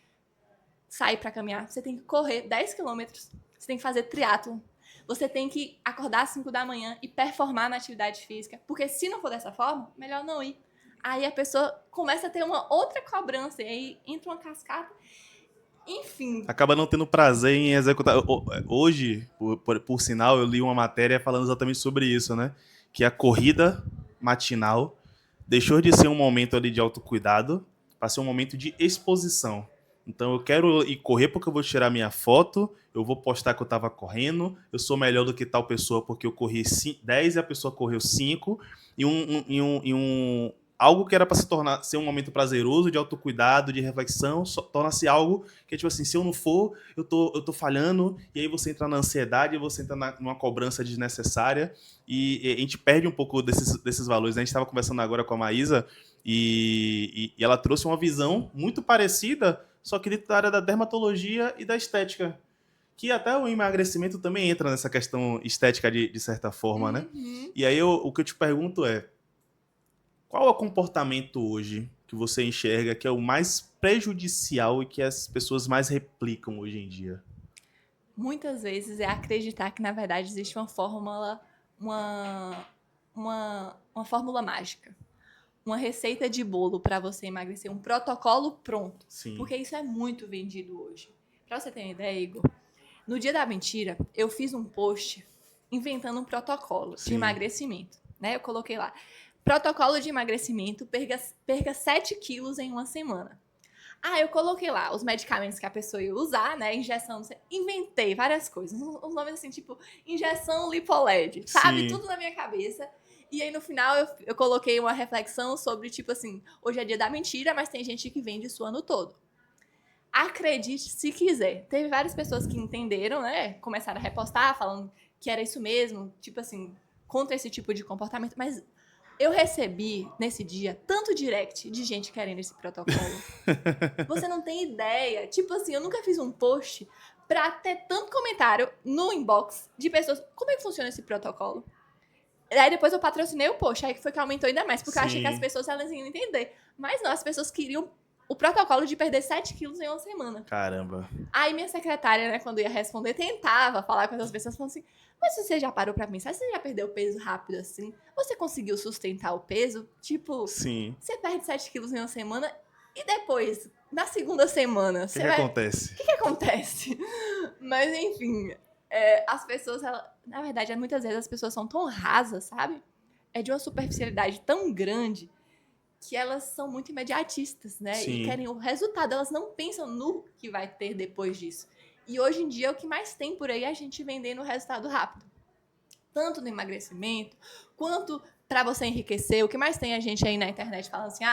sair para caminhar, você tem que correr 10 quilômetros, você tem que fazer triatlon, você tem que acordar às 5 da manhã e performar na atividade física, porque se não for dessa forma, melhor não ir. Aí a pessoa começa a ter uma outra cobrança, e aí entra uma cascata, enfim. Acaba não tendo prazer em executar. Hoje, por sinal, eu li uma matéria falando exatamente sobre isso, né? Que a corrida matinal deixou de ser um momento ali de autocuidado para ser um momento de exposição. Então eu quero ir correr porque eu vou tirar minha foto, eu vou postar que eu estava correndo, eu sou melhor do que tal pessoa porque eu corri 10 e a pessoa correu 5, algo que era para ser um momento prazeroso, de autocuidado, de reflexão, torna-se algo que, tipo assim, se eu não for, eu tô falhando, e aí você entra na ansiedade, você entra numa cobrança desnecessária, e a gente perde um pouco desses valores. A gente estava conversando agora com a Maísa, e ela trouxe uma visão muito parecida, só que dentro da área da dermatologia e da estética. Que até o emagrecimento também entra nessa questão estética de certa forma, né? E aí o que eu te pergunto é, qual é o comportamento hoje que você enxerga que é o mais prejudicial e que as pessoas mais replicam hoje em dia? Muitas vezes é acreditar que, na verdade, existe uma fórmula, uma fórmula mágica. Uma receita de bolo para você emagrecer, um protocolo pronto. Sim. Porque isso é muito vendido hoje. Para você ter uma ideia, Igor, no dia da mentira, eu fiz um post inventando um protocolo de Sim. emagrecimento, né? Eu coloquei lá, protocolo de emagrecimento, perca 7 quilos em uma semana. Eu coloquei lá os medicamentos que a pessoa ia usar, né? Injeção, não sei, inventei várias coisas. Uns nomes assim, tipo, injeção lipoled, sabe? Sim. Tudo na minha cabeça. E aí, no final, eu coloquei uma reflexão sobre, tipo assim, hoje é dia da mentira, mas tem gente que vende isso o ano todo. Acredite se quiser. Teve várias pessoas que entenderam, né? Começaram a repostar, falando que era isso mesmo, tipo assim, contra esse tipo de comportamento. Mas eu recebi, nesse dia, tanto direct de gente querendo esse protocolo. Você não tem ideia. Tipo assim, eu nunca fiz um post pra ter tanto comentário no inbox de pessoas. Como é que funciona esse protocolo? Aí depois eu patrocinei o post, aí foi que aumentou ainda mais, porque eu achei que as pessoas elas iam entender. Mas não, as pessoas queriam o protocolo de perder 7 quilos em uma semana. Caramba. Aí minha secretária, né, quando ia responder, tentava falar com essas pessoas, falando assim, mas você já parou pra pensar? Você já perdeu peso rápido assim? Você conseguiu sustentar o peso? Tipo, Sim. você perde 7 quilos em uma semana e depois, na segunda semana, O que você vai... acontece? O que acontece? Mas, enfim, as pessoas, na verdade, muitas vezes as pessoas são tão rasas, sabe? É de uma superficialidade tão grande que elas são muito imediatistas, né? Sim. E querem o resultado, elas não pensam no que vai ter depois disso. E hoje em dia, o que mais tem por aí é a gente vendendo o resultado rápido. Tanto no emagrecimento, quanto para você enriquecer. O que mais tem a gente aí na internet falando assim,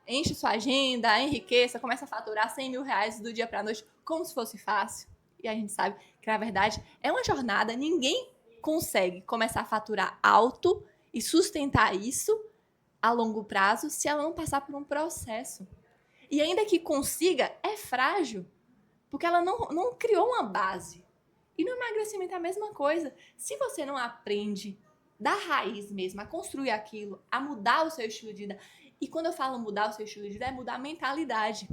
enche sua agenda, enriqueça, começa a faturar 100 mil reais do dia pra noite, como se fosse fácil. E a gente sabe que, na verdade, é uma jornada. Ninguém consegue começar a faturar alto e sustentar isso a longo prazo se ela não passar por um processo. E ainda que consiga, é frágil, porque ela não criou uma base. E no emagrecimento é a mesma coisa. Se você não aprende da raiz mesmo, a construir aquilo, a mudar o seu estilo de vida. E quando eu falo mudar o seu estilo de vida, é mudar a mentalidade.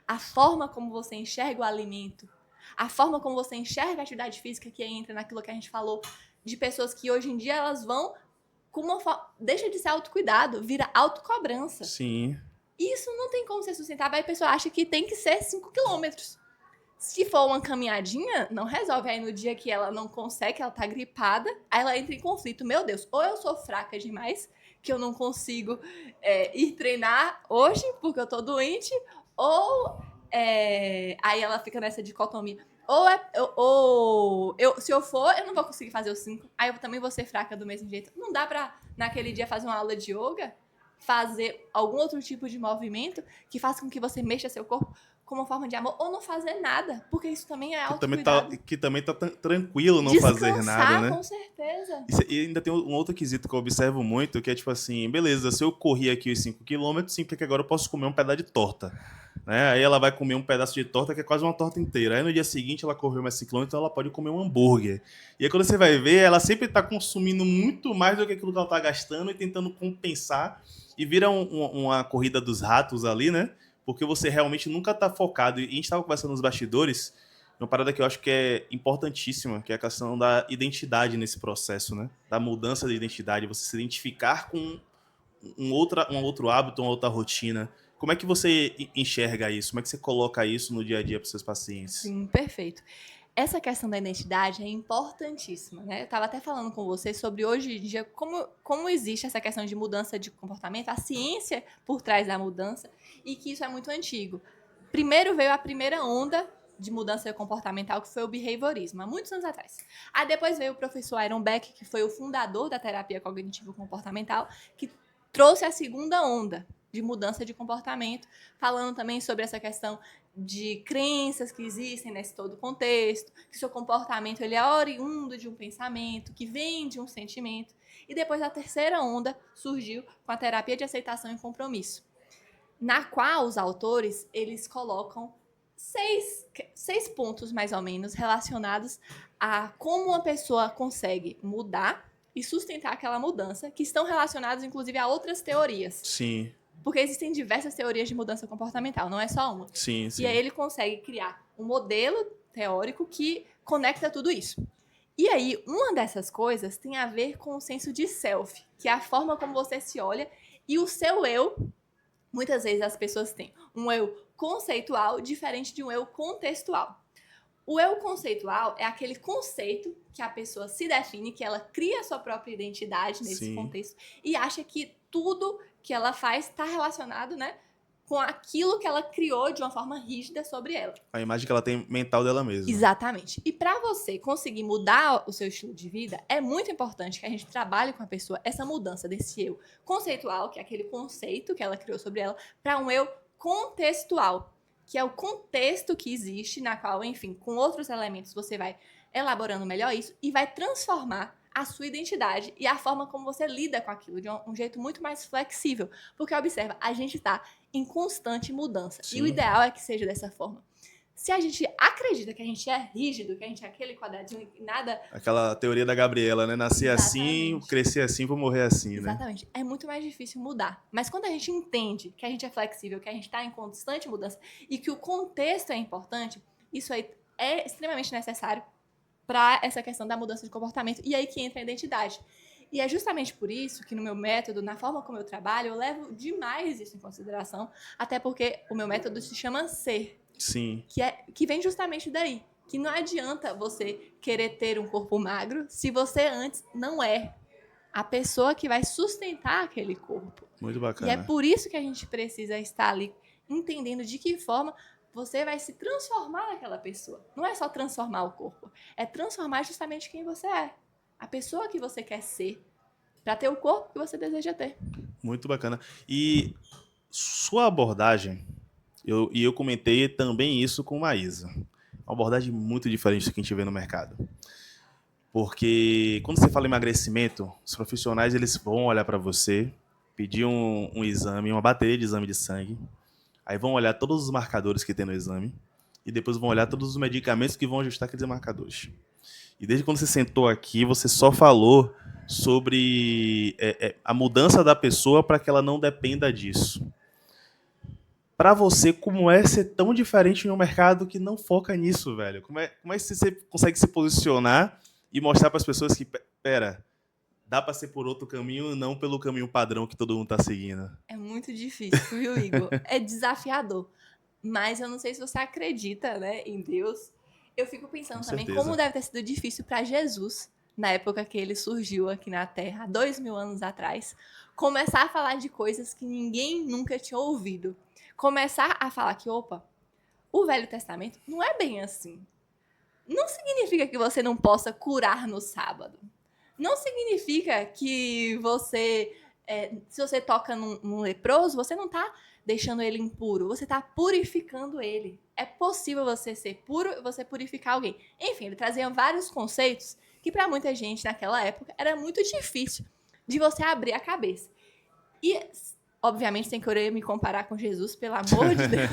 A forma como você enxerga o alimento. A forma como você enxerga a atividade física, que entra naquilo que a gente falou, de pessoas que hoje em dia elas vão com uma deixa de ser autocuidado, vira autocobrança. Sim. Isso não tem como ser sustentável. Aí a pessoa acha que tem que ser 5 quilômetros. Se for uma caminhadinha, não resolve. Aí no dia que ela não consegue, ela tá gripada, aí ela entra em conflito. Meu Deus, ou eu sou fraca demais, que eu não consigo ir treinar hoje, porque eu tô doente, ou aí ela fica nessa dicotomia. Se eu for, eu não vou conseguir fazer os 5. Aí eu também vou ser fraca do mesmo jeito. Não dá pra, naquele dia, fazer uma aula de yoga, fazer algum outro tipo de movimento que faça com que você mexa seu corpo como forma de amor, ou não fazer nada, porque isso também é autocuidado. Que também tá tranquilo não Descansar, fazer nada, né? com certeza. E ainda tem um outro quesito que eu observo muito, que é tipo assim, beleza, se eu corri aqui os 5 km, significa que agora eu posso comer um pedaço de torta. Né? Aí ela vai comer um pedaço de torta que é quase uma torta inteira. Aí no dia seguinte ela correu mais 5 km, então ela pode comer um hambúrguer. E aí quando você vai ver, ela sempre tá consumindo muito mais do que aquilo que ela tá gastando e tentando compensar. E vira uma corrida dos ratos ali, né? Porque você realmente nunca tá focado. E a gente tava conversando nos bastidores, uma parada que eu acho que é importantíssima, que é a questão da identidade nesse processo, né? Da mudança de identidade, você se identificar com um outro hábito, uma outra rotina. Como é que você enxerga isso? Como é que você coloca isso no dia a dia para os seus pacientes? Sim, perfeito. Essa questão da identidade é importantíssima, né? Eu estava até falando com você sobre hoje em dia como existe essa questão de mudança de comportamento, a ciência por trás da mudança, e que isso é muito antigo. Primeiro veio a primeira onda de mudança comportamental, que foi o behaviorismo, há muitos anos atrás. Aí depois veio o professor Aaron Beck, que foi o fundador da terapia cognitivo-comportamental, que trouxe a segunda onda de mudança de comportamento, falando também sobre essa questão de crenças que existem nesse todo contexto, que seu comportamento ele é oriundo de um pensamento, que vem de um sentimento. E depois a terceira onda surgiu com a terapia de aceitação e compromisso, na qual os autores eles colocam seis pontos mais ou menos relacionados a como uma pessoa consegue mudar e sustentar aquela mudança, que estão relacionados inclusive a outras teorias. Sim. Porque existem diversas teorias de mudança comportamental, não é só uma. Sim, sim. E aí ele consegue criar um modelo teórico que conecta tudo isso. E aí, uma dessas coisas tem a ver com o senso de self, que é a forma como você se olha, e o seu eu, muitas vezes as pessoas têm um eu conceitual diferente de um eu contextual. O eu conceitual é aquele conceito que a pessoa se define, que ela cria a sua própria identidade nesse Sim. contexto e acha que tudo que ela faz está relacionado, né, com aquilo que ela criou de uma forma rígida sobre ela. A imagem que ela tem mental dela mesma. Exatamente. E para você conseguir mudar o seu estilo de vida, é muito importante que a gente trabalhe com a pessoa essa mudança desse eu conceitual, que é aquele conceito que ela criou sobre ela, para um eu contextual, que é o contexto que existe, na qual, enfim, com outros elementos você vai elaborando melhor isso e vai transformar a sua identidade e a forma como você lida com aquilo de um jeito muito mais flexível. Porque, observa, a gente está em constante mudança. Sim. E o ideal é que seja dessa forma. Se a gente acredita que a gente é rígido, que a gente é aquele quadradinho e nada... Aquela teoria da Gabriela, né? Nascer assim, Exatamente. crescer assim, vou morrer assim, né? Exatamente. É muito mais difícil mudar. Mas quando a gente entende que a gente é flexível, que a gente está em constante mudança e que o contexto é importante, isso aí é extremamente necessário para essa questão da mudança de comportamento. E aí que entra a identidade. E é justamente por isso que no meu método, na forma como eu trabalho, eu levo demais isso em consideração, até porque o meu método se chama SER, Sim. que vem justamente daí. Que não adianta você querer ter um corpo magro se você antes não é a pessoa que vai sustentar aquele corpo. Muito E bacana. é por isso que a gente precisa estar ali entendendo de que forma você vai se transformar naquela pessoa. Não é só transformar o corpo, é transformar justamente quem você é. A pessoa que você quer ser, para ter o corpo que você deseja ter. Muito bacana. E sua abordagem, eu comentei também isso com Maísa. Uma abordagem muito diferente do que a gente vê no mercado. Porque quando você fala em emagrecimento, os profissionais eles vão olhar para você, pedir um exame, uma bateria de exame de sangue, aí vão olhar todos os marcadores que tem no exame e depois vão olhar todos os medicamentos que vão ajustar aqueles marcadores. E desde quando você sentou aqui, você só falou sobre a mudança da pessoa para que ela não dependa disso. Para você, como é ser tão diferente em um mercado que não foca nisso, velho? Como é que você consegue se posicionar e mostrar para as pessoas que, pera, dá para ser por outro caminho, não pelo caminho padrão que todo mundo tá seguindo? É muito difícil, viu, Igor? É desafiador. Mas eu não sei se você acredita, né, em Deus. Eu fico pensando Com também certeza. como deve ter sido difícil para Jesus, na época que ele surgiu aqui na Terra, há 2000 anos atrás, começar a falar de coisas que ninguém nunca tinha ouvido. Começar a falar que, opa, o Velho Testamento não é bem assim. Não significa que você não possa curar no sábado. Não significa que você, se você toca num leproso, você não está deixando ele impuro, você está purificando ele. É possível você ser puro e você purificar alguém. Enfim, ele trazia vários conceitos que para muita gente naquela época era muito difícil de você abrir a cabeça. E, obviamente, sem querer me comparar com Jesus, pelo amor de Deus,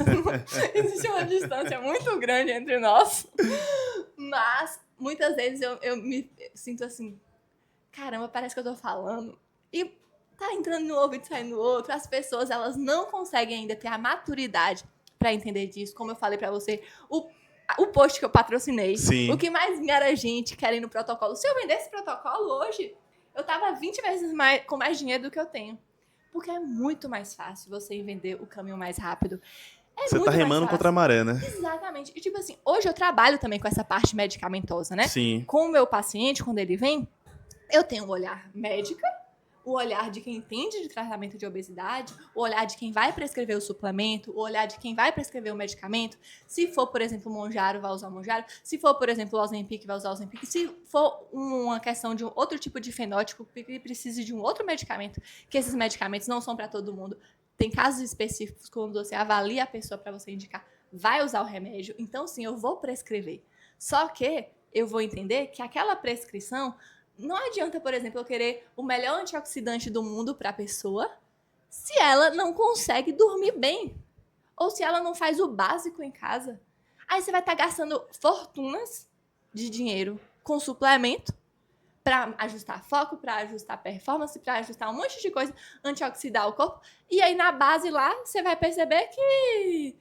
existe uma distância muito grande entre nós. Mas, muitas vezes, eu me sinto assim, caramba, parece que eu tô falando. E tá entrando no ouvido e saindo no outro. As pessoas, elas não conseguem ainda ter a maturidade para entender disso. Como eu falei para você, o post que eu patrocinei. Sim. O que mais me era gente querendo protocolo. Se eu vendesse protocolo hoje, eu tava 20 vezes com mais dinheiro do que eu tenho. Porque é muito mais fácil você vender o caminho mais rápido. Você tá remando contra a maré, né? Exatamente. E tipo assim, hoje eu trabalho também com essa parte medicamentosa, né? Sim. Com o meu paciente, quando ele vem, eu tenho o olhar médica, o olhar de quem entende de tratamento de obesidade, o olhar de quem vai prescrever o suplemento, o olhar de quem vai prescrever o medicamento. Se for, por exemplo, o Mounjaro, vai usar o Mounjaro. Se for, por exemplo, o Ozempic, vai usar o Ozempic. Se for uma questão de um outro tipo de fenótipo que precise de um outro medicamento, que esses medicamentos não são para todo mundo. Tem casos específicos quando você avalia a pessoa para você indicar, vai usar o remédio. Então, sim, eu vou prescrever. Só que eu vou entender que aquela prescrição não adianta, por exemplo, eu querer o melhor antioxidante do mundo para a pessoa se ela não consegue dormir bem. Ou se ela não faz o básico em casa. Aí você vai estar gastando fortunas de dinheiro com suplemento para ajustar foco, para ajustar performance, para ajustar um monte de coisa, antioxidar o corpo. E aí na base lá você vai perceber que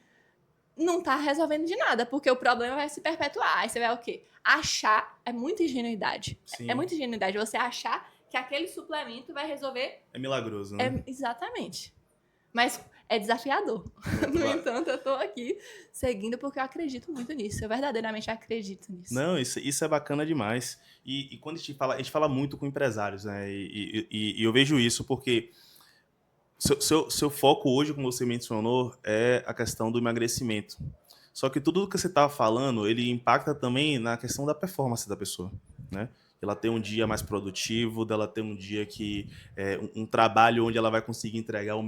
não tá resolvendo de nada, porque o problema vai se perpetuar. Aí você vai o quê? Achar, é muita ingenuidade. Sim. É muita ingenuidade você achar que aquele suplemento vai resolver. É milagroso, né? Exatamente. Mas é desafiador. No entanto, eu tô aqui seguindo porque eu acredito muito nisso. Eu verdadeiramente acredito nisso. Não, isso é bacana demais. E quando a gente fala muito com empresários, né? E eu vejo isso porque seu foco hoje, como você mencionou, é a questão do emagrecimento. Só que tudo que você está falando, ele impacta também na questão da performance da pessoa, né? Ela ter um dia mais produtivo, dela ter um dia que um trabalho onde ela vai conseguir entregar a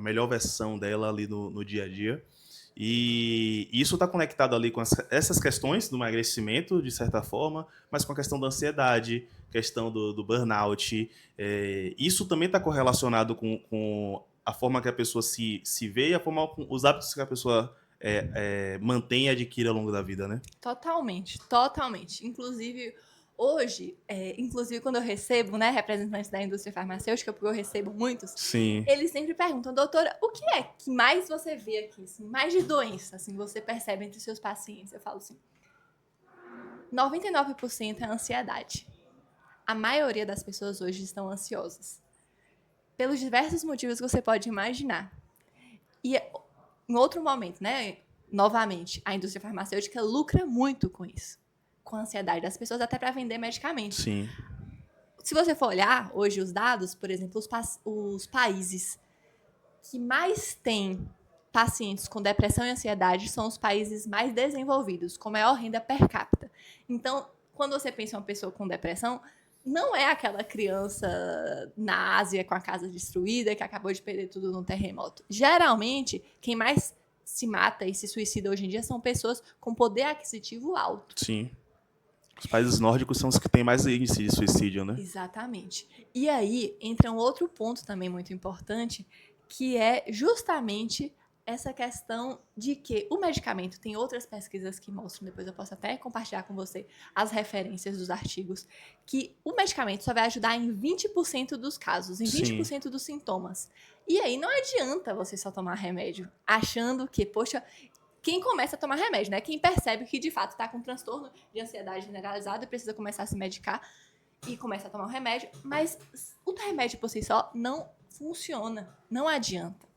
melhor versão dela ali no dia a dia. E isso está conectado ali com essas questões do emagrecimento, de certa forma, mas com a questão da ansiedade, questão do burnout. Isso também está correlacionado com a forma que a pessoa se vê e a forma, os hábitos que a pessoa mantém e adquire ao longo da vida, né? Totalmente, totalmente. Inclusive, hoje, quando eu recebo, né, representantes da indústria farmacêutica, porque eu recebo muitos, Sim. eles sempre perguntam, doutora, o que é que mais você vê aqui, assim, mais de doença, assim, você percebe entre seus pacientes? Eu falo assim, 99% é ansiedade. A maioria das pessoas hoje estão ansiosas. Pelos diversos motivos que você pode imaginar. E em outro momento, né, novamente, a indústria farmacêutica lucra muito com isso. Com a ansiedade das pessoas, até para vender medicamentos. Sim. Se você for olhar hoje os dados, por exemplo, os países que mais têm pacientes com depressão e ansiedade são os países mais desenvolvidos, com maior renda per capita. Então, quando você pensa em uma pessoa com depressão, não é aquela criança na Ásia com a casa destruída que acabou de perder tudo num terremoto. Geralmente, quem mais se mata e se suicida hoje em dia são pessoas com poder aquisitivo alto. Sim. Os países nórdicos são os que têm mais índice de suicídio, né? Exatamente. E aí entra um outro ponto também muito importante, que é justamente essa questão de que o medicamento, tem outras pesquisas que mostram, depois eu posso até compartilhar com você as referências dos artigos, que o medicamento só vai ajudar em 20% dos casos, em 20% dos sintomas. E aí não adianta você só tomar remédio achando que, poxa, quem começa a tomar remédio, né? Quem percebe que de fato está com um transtorno de ansiedade generalizado e precisa começar a se medicar e começa a tomar o remédio, mas o remédio por si só não funciona, não adianta.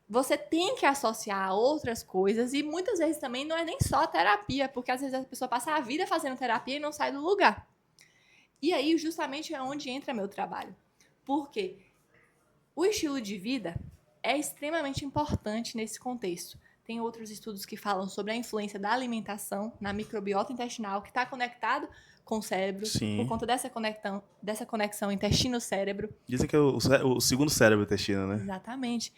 Você tem que associar a outras coisas e muitas vezes também não é nem só a terapia, porque às vezes a pessoa passa a vida fazendo terapia e não sai do lugar. E aí justamente é onde entra meu trabalho. Porque o estilo de vida é extremamente importante nesse contexto. Tem outros estudos que falam sobre a influência da alimentação na microbiota intestinal, que está conectado com o cérebro, por conta dessa conexão intestino-cérebro. Dizem que é o segundo cérebro intestino, né? Exatamente.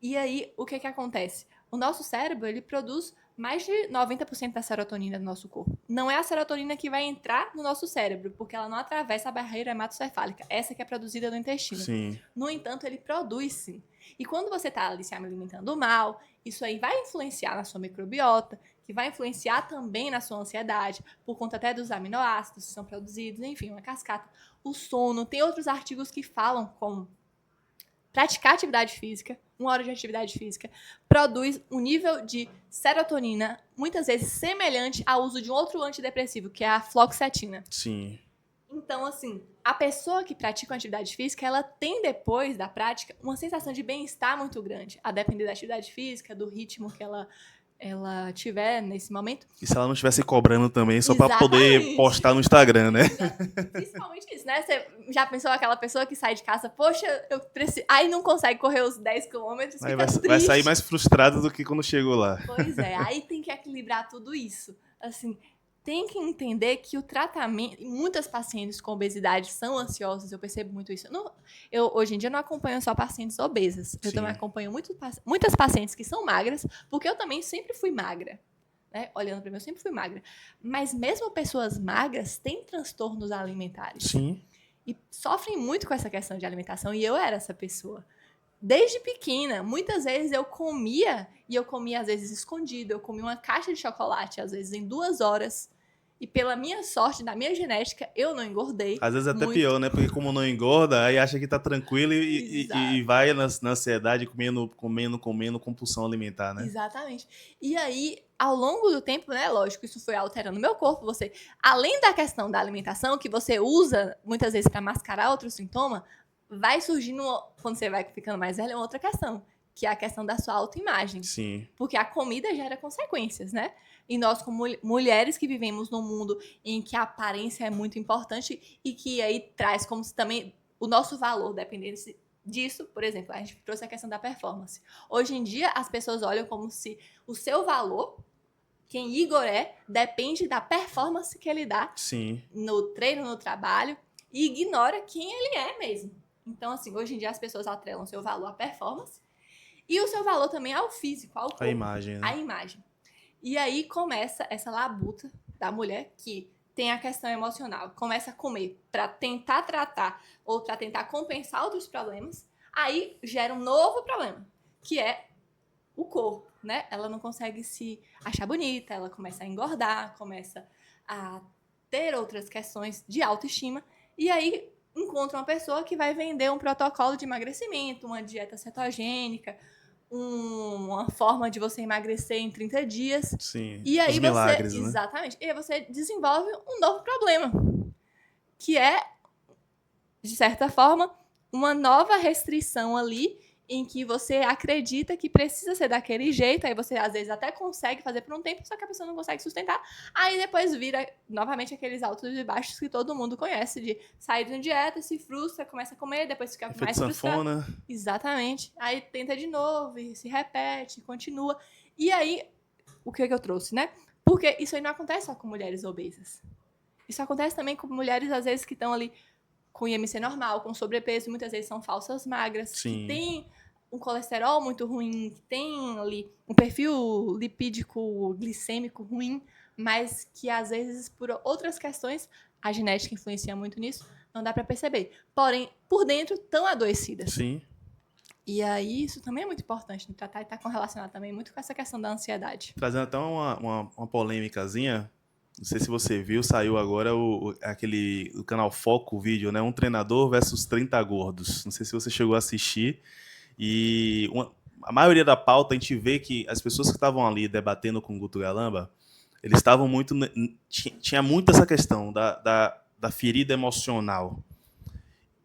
E aí, o que acontece? O nosso cérebro, ele produz mais de 90% da serotonina do nosso corpo. Não é a serotonina que vai entrar no nosso cérebro, porque ela não atravessa a barreira hematocefálica. Essa que é produzida no intestino. Sim. No entanto, ele produz sim. E quando você está ali se alimentando mal, isso aí vai influenciar na sua microbiota, que vai influenciar também na sua ansiedade, por conta até dos aminoácidos que são produzidos, enfim, uma cascata. O sono, tem outros artigos que falam como praticar atividade física, 1 hora de atividade física, produz um nível de serotonina, muitas vezes semelhante ao uso de um outro antidepressivo, que é a fluoxetina. Sim. Então, assim, a pessoa que pratica uma atividade física, ela tem depois da prática uma sensação de bem-estar muito grande, a depender da atividade física, do ritmo que ela tiver nesse momento. E se ela não estivesse cobrando também, só para poder postar no Instagram, né? Principalmente isso, né? Você já pensou aquela pessoa que sai de casa, poxa, eu preciso... Aí não consegue correr os 10 quilômetros, Aí fica triste. vai sair mais frustrado do que quando chegou lá. Pois é, aí tem que equilibrar tudo isso. Assim, tem que entender que o tratamento... Muitas pacientes com obesidade são ansiosas, eu percebo muito isso. Eu hoje em dia não acompanho só pacientes obesas. Eu também acompanho muitas pacientes que são magras, porque eu também sempre fui magra. Né? Olhando para mim, eu sempre fui magra. Mas mesmo pessoas magras têm transtornos alimentares. Sim. E sofrem muito com essa questão de alimentação, e eu era essa pessoa. Desde pequena, muitas vezes eu comia, e eu comia às vezes escondido, eu comia uma caixa de chocolate, às vezes em 2 horas, e pela minha sorte, da minha genética, eu não engordei. Às vezes é até muito. pior, né? Porque como não engorda, aí acha que tá tranquilo e vai na ansiedade, comendo, compulsão alimentar, né? Exatamente. E aí, ao longo do tempo, né, lógico, isso foi alterando o meu corpo, além da questão da alimentação, que você usa muitas vezes para mascarar outro sintoma, vai surgindo, quando você vai ficando mais velho, uma outra questão, que é a questão da sua autoimagem. Sim. Porque a comida gera consequências, né? E nós, como mulheres que vivemos num mundo em que a aparência é muito importante e que aí traz como se também o nosso valor, dependendo disso, por exemplo, a gente trouxe a questão da performance. Hoje em dia, as pessoas olham como se o seu valor, quem Igor é, depende da performance que ele dá Sim. no treino, no trabalho, e ignora quem ele é mesmo. Então, assim, hoje em dia as pessoas atrelam seu valor à performance e o seu valor também ao físico, ao corpo. A imagem, né? A imagem. E aí começa essa labuta da mulher que tem a questão emocional, começa a comer para tentar tratar ou para tentar compensar outros problemas, aí gera um novo problema, que é o corpo, né? Ela não consegue se achar bonita, ela começa a engordar, começa a ter outras questões de autoestima, e aí encontra uma pessoa que vai vender um protocolo de emagrecimento, uma dieta cetogênica, uma forma de você emagrecer em 30 dias. Sim. E aí Os milagres, né? exatamente, e aí você desenvolve um novo problema, que é, de certa forma, uma nova restrição ali em que você acredita que precisa ser daquele jeito, aí você às vezes até consegue fazer por um tempo, só que a pessoa não consegue sustentar, aí depois vira novamente aqueles altos e baixos que todo mundo conhece, de sair de uma dieta, se frustra, começa a comer, depois fica Efeito mais frustrado. sanfona. Exatamente. Aí tenta de novo, e se repete, continua. E aí, o que eu trouxe, né? Porque isso aí não acontece só com mulheres obesas. Isso acontece também com mulheres, às vezes, que estão ali com IMC normal, com sobrepeso, muitas vezes são falsas magras, Sim. que têm um colesterol muito ruim, que tem ali um perfil lipídico, glicêmico ruim, mas que às vezes por outras questões, a genética influencia muito nisso, não dá para perceber. Porém, por dentro, estão adoecidas. Sim. E aí, isso também é muito importante de tratar e está correlacionado também muito com essa questão da ansiedade. Trazendo até uma polêmicazinha. Não sei se você viu, saiu agora o canal Foco, o vídeo, né? Um treinador versus 30 gordos. Não sei se você chegou a assistir. E a maioria da pauta, a gente vê que as pessoas que estavam ali debatendo com o Guto Galamba, eles estavam muito... Tinha muito essa questão da ferida emocional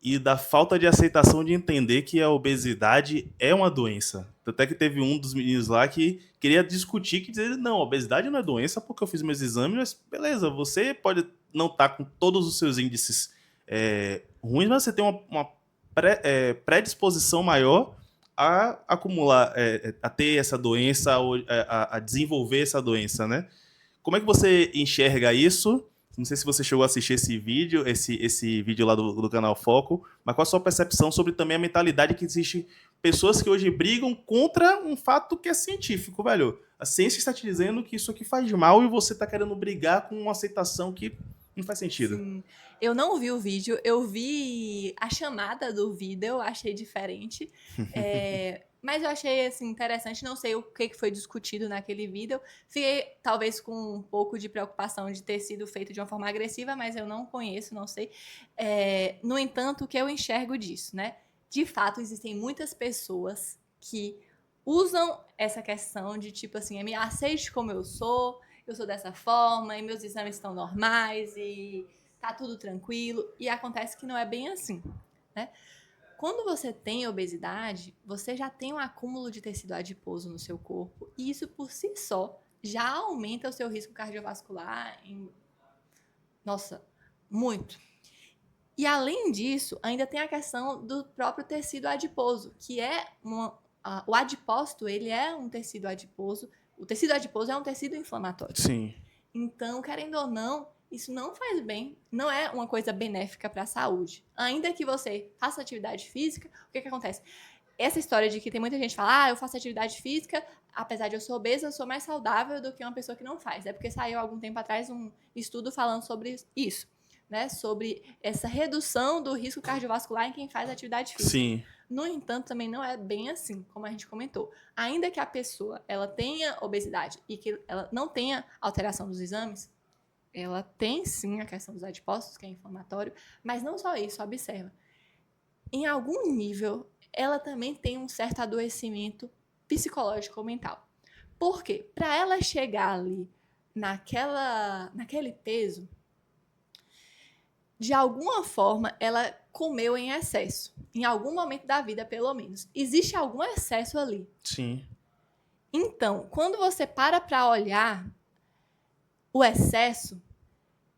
e da falta de aceitação de entender que a obesidade é uma doença. Até que teve um dos meninos lá que queria discutir, que dizia, não, a obesidade não é doença porque eu fiz meus exames, mas beleza, você pode não estar com todos os seus índices ruins, mas você tem uma predisposição maior a acumular, a ter essa doença, a desenvolver essa doença, né? Como é que você enxerga isso? Não sei se você chegou a assistir esse vídeo lá do canal Foco, mas qual a sua percepção sobre também a mentalidade que existe pessoas que hoje brigam contra um fato que é científico, velho. A ciência está te dizendo que isso aqui faz mal e você está querendo brigar com uma aceitação que não faz sentido. Sim. Eu não vi o vídeo, eu vi a chamada do vídeo, eu achei diferente. Mas eu achei assim, interessante, não sei o que foi discutido naquele vídeo. Fiquei talvez com um pouco de preocupação de ter sido feito de uma forma agressiva, mas eu não conheço, não sei. No entanto, o que eu enxergo disso, né? De fato, existem muitas pessoas que usam essa questão de tipo assim, me aceite como eu sou dessa forma, e meus exames estão normais, e tá tudo tranquilo. E acontece que não é bem assim, né? Quando você tem obesidade, você já tem um acúmulo de tecido adiposo no seu corpo, e isso por si só já aumenta o seu risco cardiovascular nossa, muito. E além disso, ainda tem a questão do próprio tecido adiposo, que é o adipócito, ele é um tecido adiposo. O tecido adiposo é um tecido inflamatório. Sim. Então, querendo ou não, isso não faz bem, não é uma coisa benéfica para a saúde. Ainda que você faça atividade física, o que acontece? Essa história de que tem muita gente que fala, eu faço atividade física, apesar de eu ser obesa, eu sou mais saudável do que uma pessoa que não faz. É porque saiu há algum tempo atrás um estudo falando sobre isso, né? Sobre essa redução do risco cardiovascular em quem faz atividade física. Sim. No entanto, também não é bem assim, como a gente comentou. Ainda que a pessoa ela tenha obesidade e que ela não tenha alteração dos exames, ela tem sim a questão dos adipócitos, que é inflamatório, mas não só isso, observa. Em algum nível, ela também tem um certo adoecimento psicológico ou mental. Por quê? Para ela chegar ali naquele peso, de alguma forma, ela comeu em excesso. Em algum momento da vida, pelo menos. Existe algum excesso ali. Sim. Então, quando você para olhar o excesso,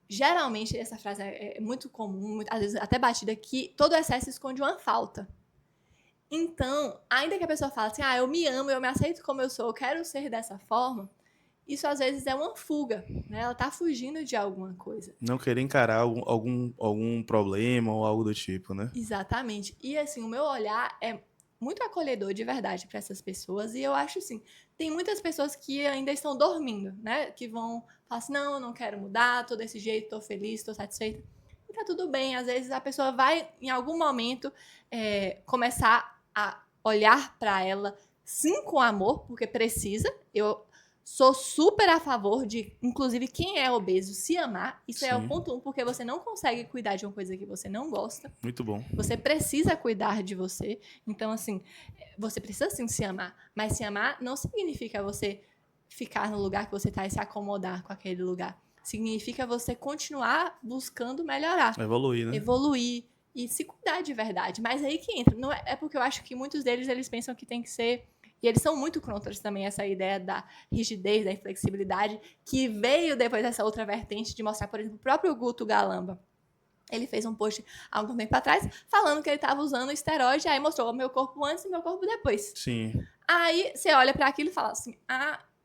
geralmente, essa frase é muito comum, às vezes até batida, que todo excesso esconde uma falta. Então, ainda que a pessoa fale assim, eu me amo, eu me aceito como eu sou, eu quero ser dessa forma, isso às vezes é uma fuga, né? Ela tá fugindo de alguma coisa. Não querer encarar algum problema ou algo do tipo, né? Exatamente. E assim, o meu olhar é muito acolhedor de verdade para essas pessoas. E eu acho assim, tem muitas pessoas que ainda estão dormindo, né? Que vão falar assim, não, eu não quero mudar, tô desse jeito, tô feliz, tô satisfeita. E tá tudo bem. Às vezes a pessoa vai, em algum momento, começar a olhar para ela, sim, com amor, porque precisa. Eu sou super a favor de, inclusive, quem é obeso se amar. Isso é o Sim. ponto 1, porque você não consegue cuidar de uma coisa que você não gosta. Muito bom. Você precisa cuidar de você. Então, assim, você precisa sim se amar. Mas se amar não significa você ficar no lugar que você está e se acomodar com aquele lugar. Significa você continuar buscando melhorar, Evoluir, né? evoluir e se cuidar de verdade. Mas aí que entra. Não é porque eu acho que muitos deles eles pensam que tem que ser. E eles são muito contra também essa ideia da rigidez, da inflexibilidade, que veio depois dessa outra vertente de mostrar, por exemplo, o próprio Guto Galamba. Ele fez um post há algum tempo atrás falando que ele estava usando esteroide, aí mostrou o meu corpo antes e meu corpo depois. Sim. Aí você olha para aquilo e fala assim,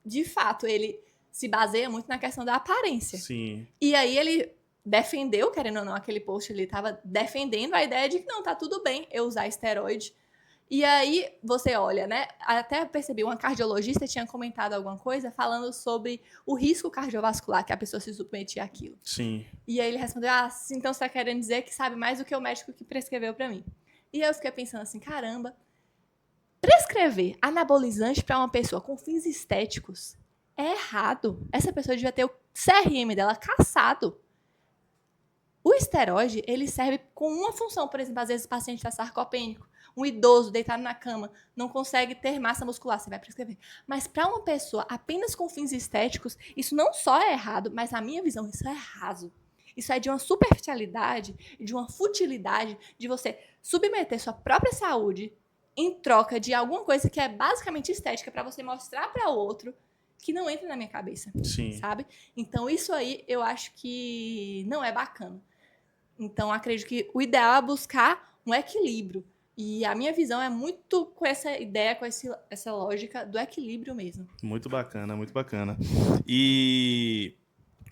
de fato, ele se baseia muito na questão da aparência. Sim. E aí ele defendeu, querendo ou não, aquele post, ele estava defendendo a ideia de que não, tá tudo bem eu usar esteroide. E aí você olha, né? Até percebi, uma cardiologista tinha comentado alguma coisa falando sobre o risco cardiovascular que a pessoa se submetia àquilo. Sim. E aí ele respondeu, então você tá querendo dizer que sabe mais do que o médico que prescreveu pra mim. E aí eu fiquei pensando assim, caramba, prescrever anabolizante pra uma pessoa com fins estéticos é errado. Essa pessoa devia ter o CRM dela caçado. O esteroide, ele serve com uma função. Por exemplo, às vezes o paciente está sarcopênico, um idoso deitado na cama, não consegue ter massa muscular, você vai prescrever. Mas para uma pessoa apenas com fins estéticos, isso não só é errado, mas na minha visão, isso é raso. Isso é de uma superficialidade, de uma futilidade, de você submeter sua própria saúde em troca de alguma coisa que é basicamente estética para você mostrar para o outro que não entra na minha cabeça. Sim. Sabe? Então isso aí eu acho que não é bacana. Então, acredito que o ideal é buscar um equilíbrio. E a minha visão é muito com essa ideia, com essa lógica do equilíbrio mesmo. Muito bacana, muito bacana. E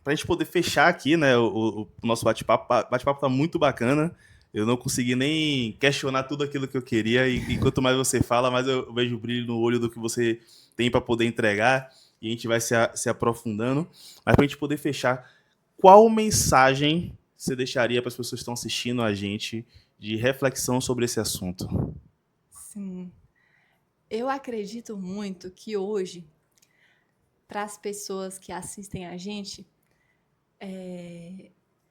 pra gente poder fechar aqui, né, o nosso bate-papo tá muito bacana. Eu não consegui nem questionar tudo aquilo que eu queria, e quanto mais você fala, mais eu vejo o brilho no olho do que você tem para poder entregar, e a gente vai se aprofundando. Mas pra gente poder fechar, qual mensagem você deixaria para as pessoas que estão assistindo a gente de reflexão sobre esse assunto? Sim. Eu acredito muito que hoje, para as pessoas que assistem a gente,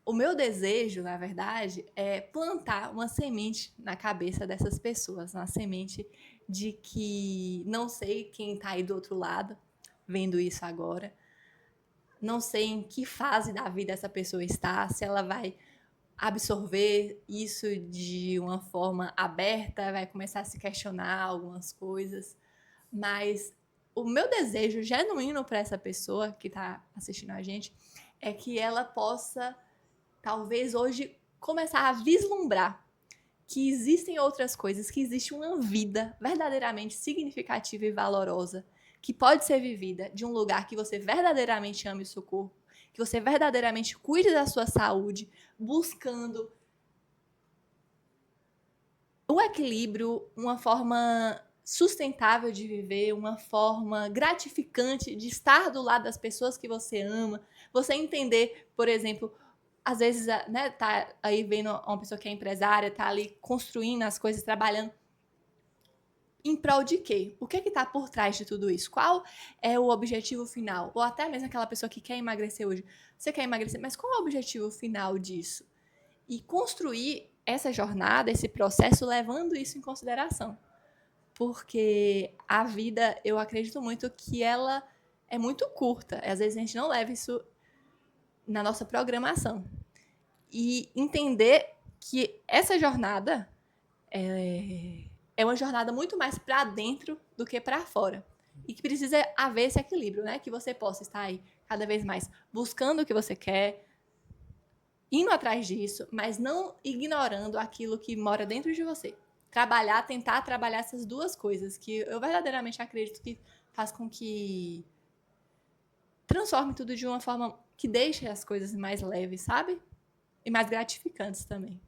o meu desejo, na verdade, é plantar uma semente na cabeça dessas pessoas. Uma semente de que não sei quem está aí do outro lado, vendo isso agora. Não sei em que fase da vida essa pessoa está, se ela vai absorver isso de uma forma aberta, vai começar a se questionar algumas coisas. Mas o meu desejo genuíno para essa pessoa que está assistindo a gente é que ela possa, talvez hoje, começar a vislumbrar que existem outras coisas, que existe uma vida verdadeiramente significativa e valorosa que pode ser vivida de um lugar que você verdadeiramente ame o seu corpo, que você verdadeiramente cuide da sua saúde, buscando o equilíbrio, uma forma sustentável de viver, uma forma gratificante de estar do lado das pessoas que você ama, você entender, por exemplo, às vezes, né, tá aí vendo uma pessoa que é empresária, tá ali construindo as coisas, trabalhando, em prol de quê? O que está por trás de tudo isso? Qual é o objetivo final? Ou até mesmo aquela pessoa que quer emagrecer hoje. Você quer emagrecer, mas qual é o objetivo final disso? E construir essa jornada, esse processo, levando isso em consideração. Porque a vida, eu acredito muito que ela é muito curta. Às vezes a gente não leva isso na nossa programação. e entender que essa jornada é uma jornada muito mais para dentro do que para fora. E que precisa haver esse equilíbrio, né? Que você possa estar aí cada vez mais buscando o que você quer, indo atrás disso, mas não ignorando aquilo que mora dentro de você. Tentar trabalhar essas duas coisas, que eu verdadeiramente acredito que faz com que transforme tudo de uma forma que deixe as coisas mais leves, sabe? E mais gratificantes também.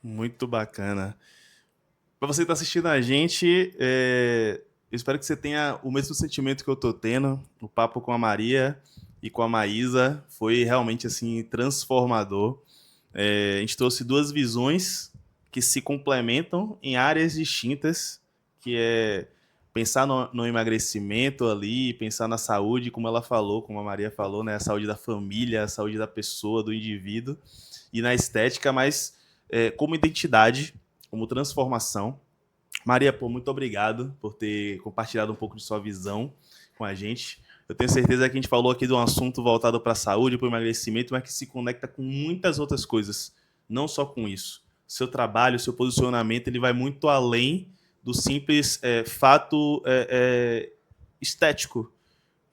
Muito bacana. Para você que está assistindo a gente, eu espero que você tenha o mesmo sentimento que eu tô tendo. O papo com a Maria e com a Maísa foi realmente assim transformador. A gente trouxe duas visões que se complementam em áreas distintas, que é pensar no emagrecimento ali, pensar na saúde, como ela falou, como a Maria falou, né? A saúde da família, a saúde da pessoa, do indivíduo, e na estética, mas como identidade, como transformação. Maria, pô, muito obrigado por ter compartilhado um pouco de sua visão com a gente. Eu tenho certeza que a gente falou aqui de um assunto voltado para a saúde, para o emagrecimento, mas que se conecta com muitas outras coisas, não só com isso. Seu trabalho, seu posicionamento, ele vai muito além do simples fato estético.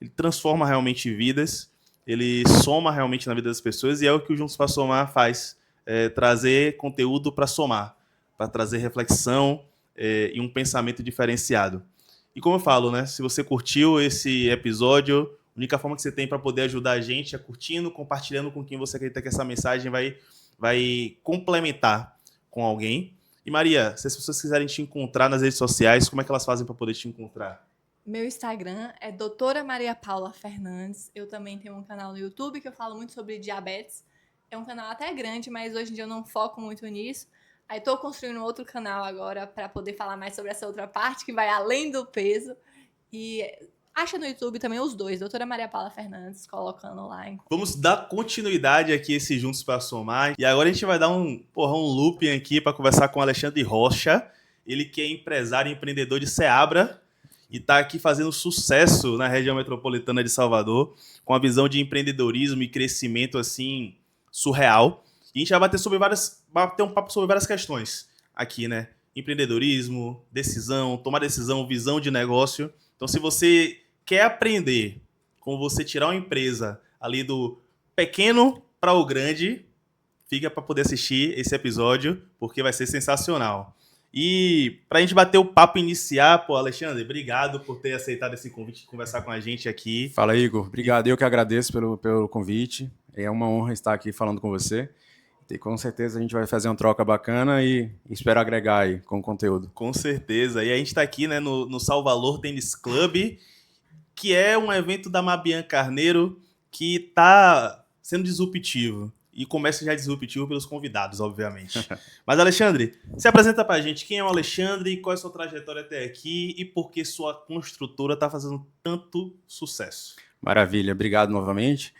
Ele transforma realmente vidas, ele soma realmente na vida das pessoas, e é o que o Juntos para Somar faz, trazer conteúdo para somar, para trazer reflexão e um pensamento diferenciado. E como eu falo, né? Se você curtiu esse episódio, a única forma que você tem para poder ajudar a gente é curtindo, compartilhando com quem você acredita que essa mensagem vai complementar com alguém. E Maria, se as pessoas quiserem te encontrar nas redes sociais, como é que elas fazem para poder te encontrar? Meu Instagram é Doutora Maria Paula Fernandes. Eu também tenho um canal no YouTube que eu falo muito sobre diabetes. É um canal até grande, mas hoje em dia eu não foco muito nisso. Aí estou construindo outro canal agora para poder falar mais sobre essa outra parte que vai além do peso. E acha no YouTube também os dois, Doutora Maria Paula Fernandes, colocando lá. Vamos dar continuidade aqui a esse Juntos para Somar. E agora a gente vai dar um looping aqui para conversar com o Alexandre Rocha. Ele que é empresário e empreendedor de Seabra e está aqui fazendo sucesso na região metropolitana de Salvador, com a visão de empreendedorismo e crescimento assim surreal. E a gente vai bater um papo sobre várias questões aqui, né? Empreendedorismo, decisão, tomar decisão, visão de negócio. Então, se você quer aprender como você tirar uma empresa ali do pequeno para o grande, fica para poder assistir esse episódio, porque vai ser sensacional. E para a gente bater o papo iniciar, pô, Alexandre, obrigado por ter aceitado esse convite de conversar com a gente aqui. Fala, Igor. Obrigado. Eu que agradeço pelo convite. É uma honra estar aqui falando com você. E com certeza a gente vai fazer uma troca bacana e espero agregar aí com o conteúdo. Com certeza. E a gente está aqui, né, no Salvalor Tênis Club, que é um evento da Mabian Carneiro que está sendo disruptivo. E começa já disruptivo pelos convidados, obviamente. Mas, Alexandre, se apresenta pra gente. Quem é o Alexandre, qual é a sua trajetória até aqui e por que sua construtora está fazendo tanto sucesso? Maravilha. Obrigado novamente.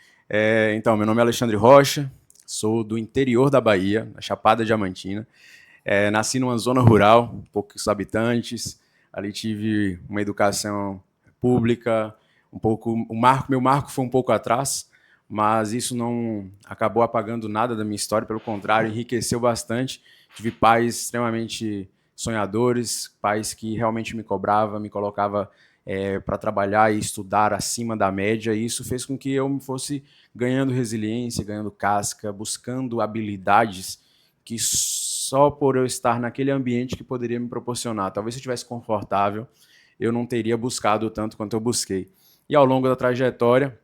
Então, meu nome é Alexandre Rocha, sou do interior da Bahia, na Chapada Diamantina. Nasci numa zona rural, poucos habitantes. Ali tive uma educação pública, meu marco foi um pouco atrás, mas isso não acabou apagando nada da minha história, pelo contrário, enriqueceu bastante. Tive pais extremamente sonhadores, pais que realmente me colocava para trabalhar e estudar acima da média, e isso fez com que eu fosse ganhando resiliência, ganhando casca, buscando habilidades que só por eu estar naquele ambiente que poderia me proporcionar. Talvez se eu estivesse confortável, eu não teria buscado tanto quanto eu busquei. E ao longo da trajetória,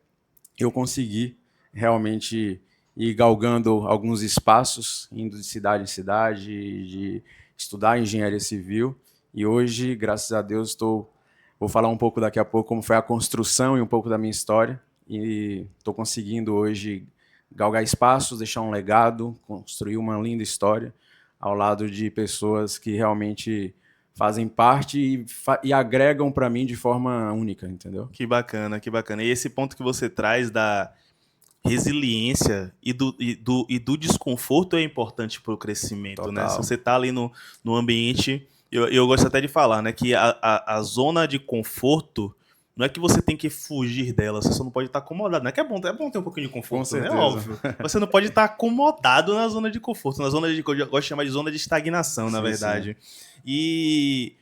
eu consegui realmente ir galgando alguns espaços, indo de cidade em cidade, de estudar engenharia civil. E hoje, graças a Deus, vou falar um pouco daqui a pouco como foi a construção e um pouco da minha história. E estou conseguindo hoje galgar espaços, deixar um legado, construir uma linda história ao lado de pessoas que realmente fazem parte e agregam para mim de forma única, entendeu? Que bacana, que bacana. E esse ponto que você traz da resiliência e do desconforto é importante para o crescimento, Total. né? Se você está ali no ambiente, eu gosto até de falar, né, que a zona de conforto não é que você tem que fugir dela, você só não pode estar acomodado. Não é que é bom ter um pouquinho de Com conforto, né? É certeza. óbvio. Você não pode estar acomodado na zona de conforto, na zona de, eu gosto de chamar de zona de estagnação, na Sim, verdade. E,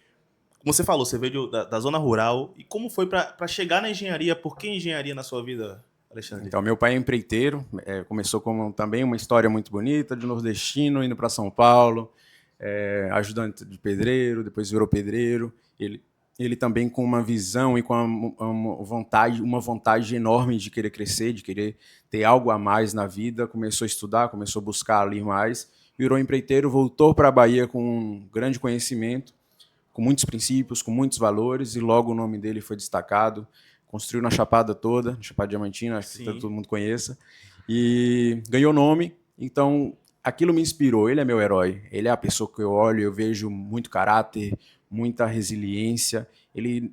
como você falou, você veio da zona rural. E como foi para chegar na engenharia? Por que engenharia na sua vida, Alexandre? Então, meu pai é empreiteiro, começou como também uma história muito bonita, de nordestino, indo para São Paulo, ajudante de pedreiro, depois virou pedreiro. Ele também com uma visão e com uma vontade enorme de querer crescer, de querer ter algo a mais na vida, começou a estudar, começou a buscar ali mais, virou empreiteiro, voltou para a Bahia com um grande conhecimento, com muitos princípios, com muitos valores, e logo o nome dele foi destacado, construiu na Chapada toda, na Chapada Diamantina, acho que todo mundo conheça, e ganhou nome. Então, aquilo me inspirou. Ele é meu herói, ele é a pessoa que eu olho, eu vejo muito caráter, muita resiliência. Ele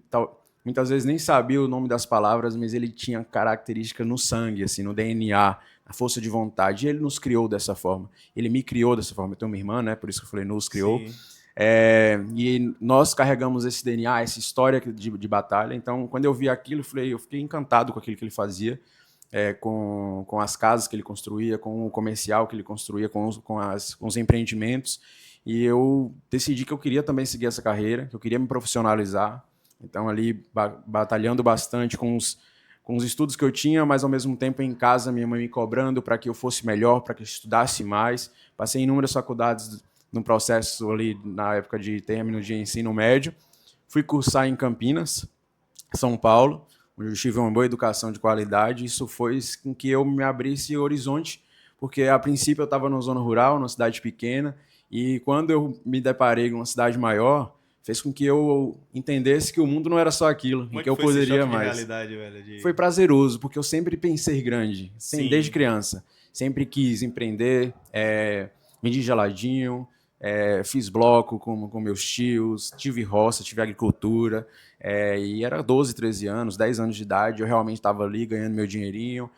muitas vezes nem sabia o nome das palavras, mas ele tinha característica no sangue, assim, no DNA, a força de vontade. E ele nos criou dessa forma. Ele me criou dessa forma. Eu tenho uma irmã, né? Por isso que eu falei, nos criou. Sim. E nós carregamos esse DNA, essa história de batalha. Então, quando eu vi aquilo, eu fiquei encantado com aquilo que ele fazia, com as casas que ele construía, com o comercial que ele construía, com os empreendimentos. E eu decidi que eu queria também seguir essa carreira, que eu queria me profissionalizar. Então, ali, batalhando bastante com os estudos que eu tinha, mas, ao mesmo tempo, em casa, minha mãe me cobrando para que eu fosse melhor, para que eu estudasse mais. Passei em inúmeras faculdades no processo ali, na época de término de ensino médio. Fui cursar em Campinas, São Paulo, onde eu tive uma boa educação de qualidade. Isso foi com que eu me abrisse horizonte, porque, a princípio, eu estava numa zona rural, numa cidade pequena, e quando eu me deparei com uma cidade maior, fez com que eu entendesse que o mundo não era só aquilo, Como e é que eu foi esse poderia choque de mais. realidade, velho? Foi prazeroso, porque eu sempre pensei grande, Sim. desde criança. Sempre quis empreender, vendi geladinho, fiz bloco com meus tios, tive roça, tive agricultura, e era 12, 13 anos, 10 anos de idade, eu realmente estava ali ganhando meu dinheirinho,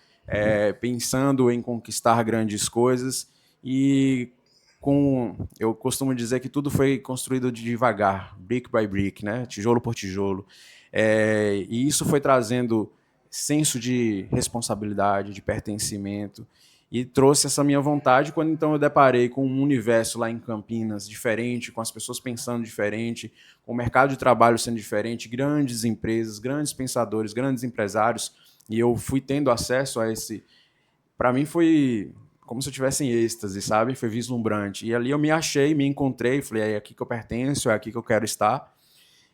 pensando em conquistar grandes coisas, e eu costumo dizer que tudo foi construído devagar, brick by brick, né? Tijolo por tijolo. E isso foi trazendo senso de responsabilidade, de pertencimento, e trouxe essa minha vontade quando então eu deparei com um universo lá em Campinas diferente, com as pessoas pensando diferente, com o mercado de trabalho sendo diferente, grandes empresas, grandes pensadores, grandes empresários, e eu fui tendo acesso a esse. Para mim foi como se eu estivesse em êxtase, sabe? Foi vislumbrante. E ali eu me achei, me encontrei, falei, é aqui que eu pertenço, é aqui que eu quero estar.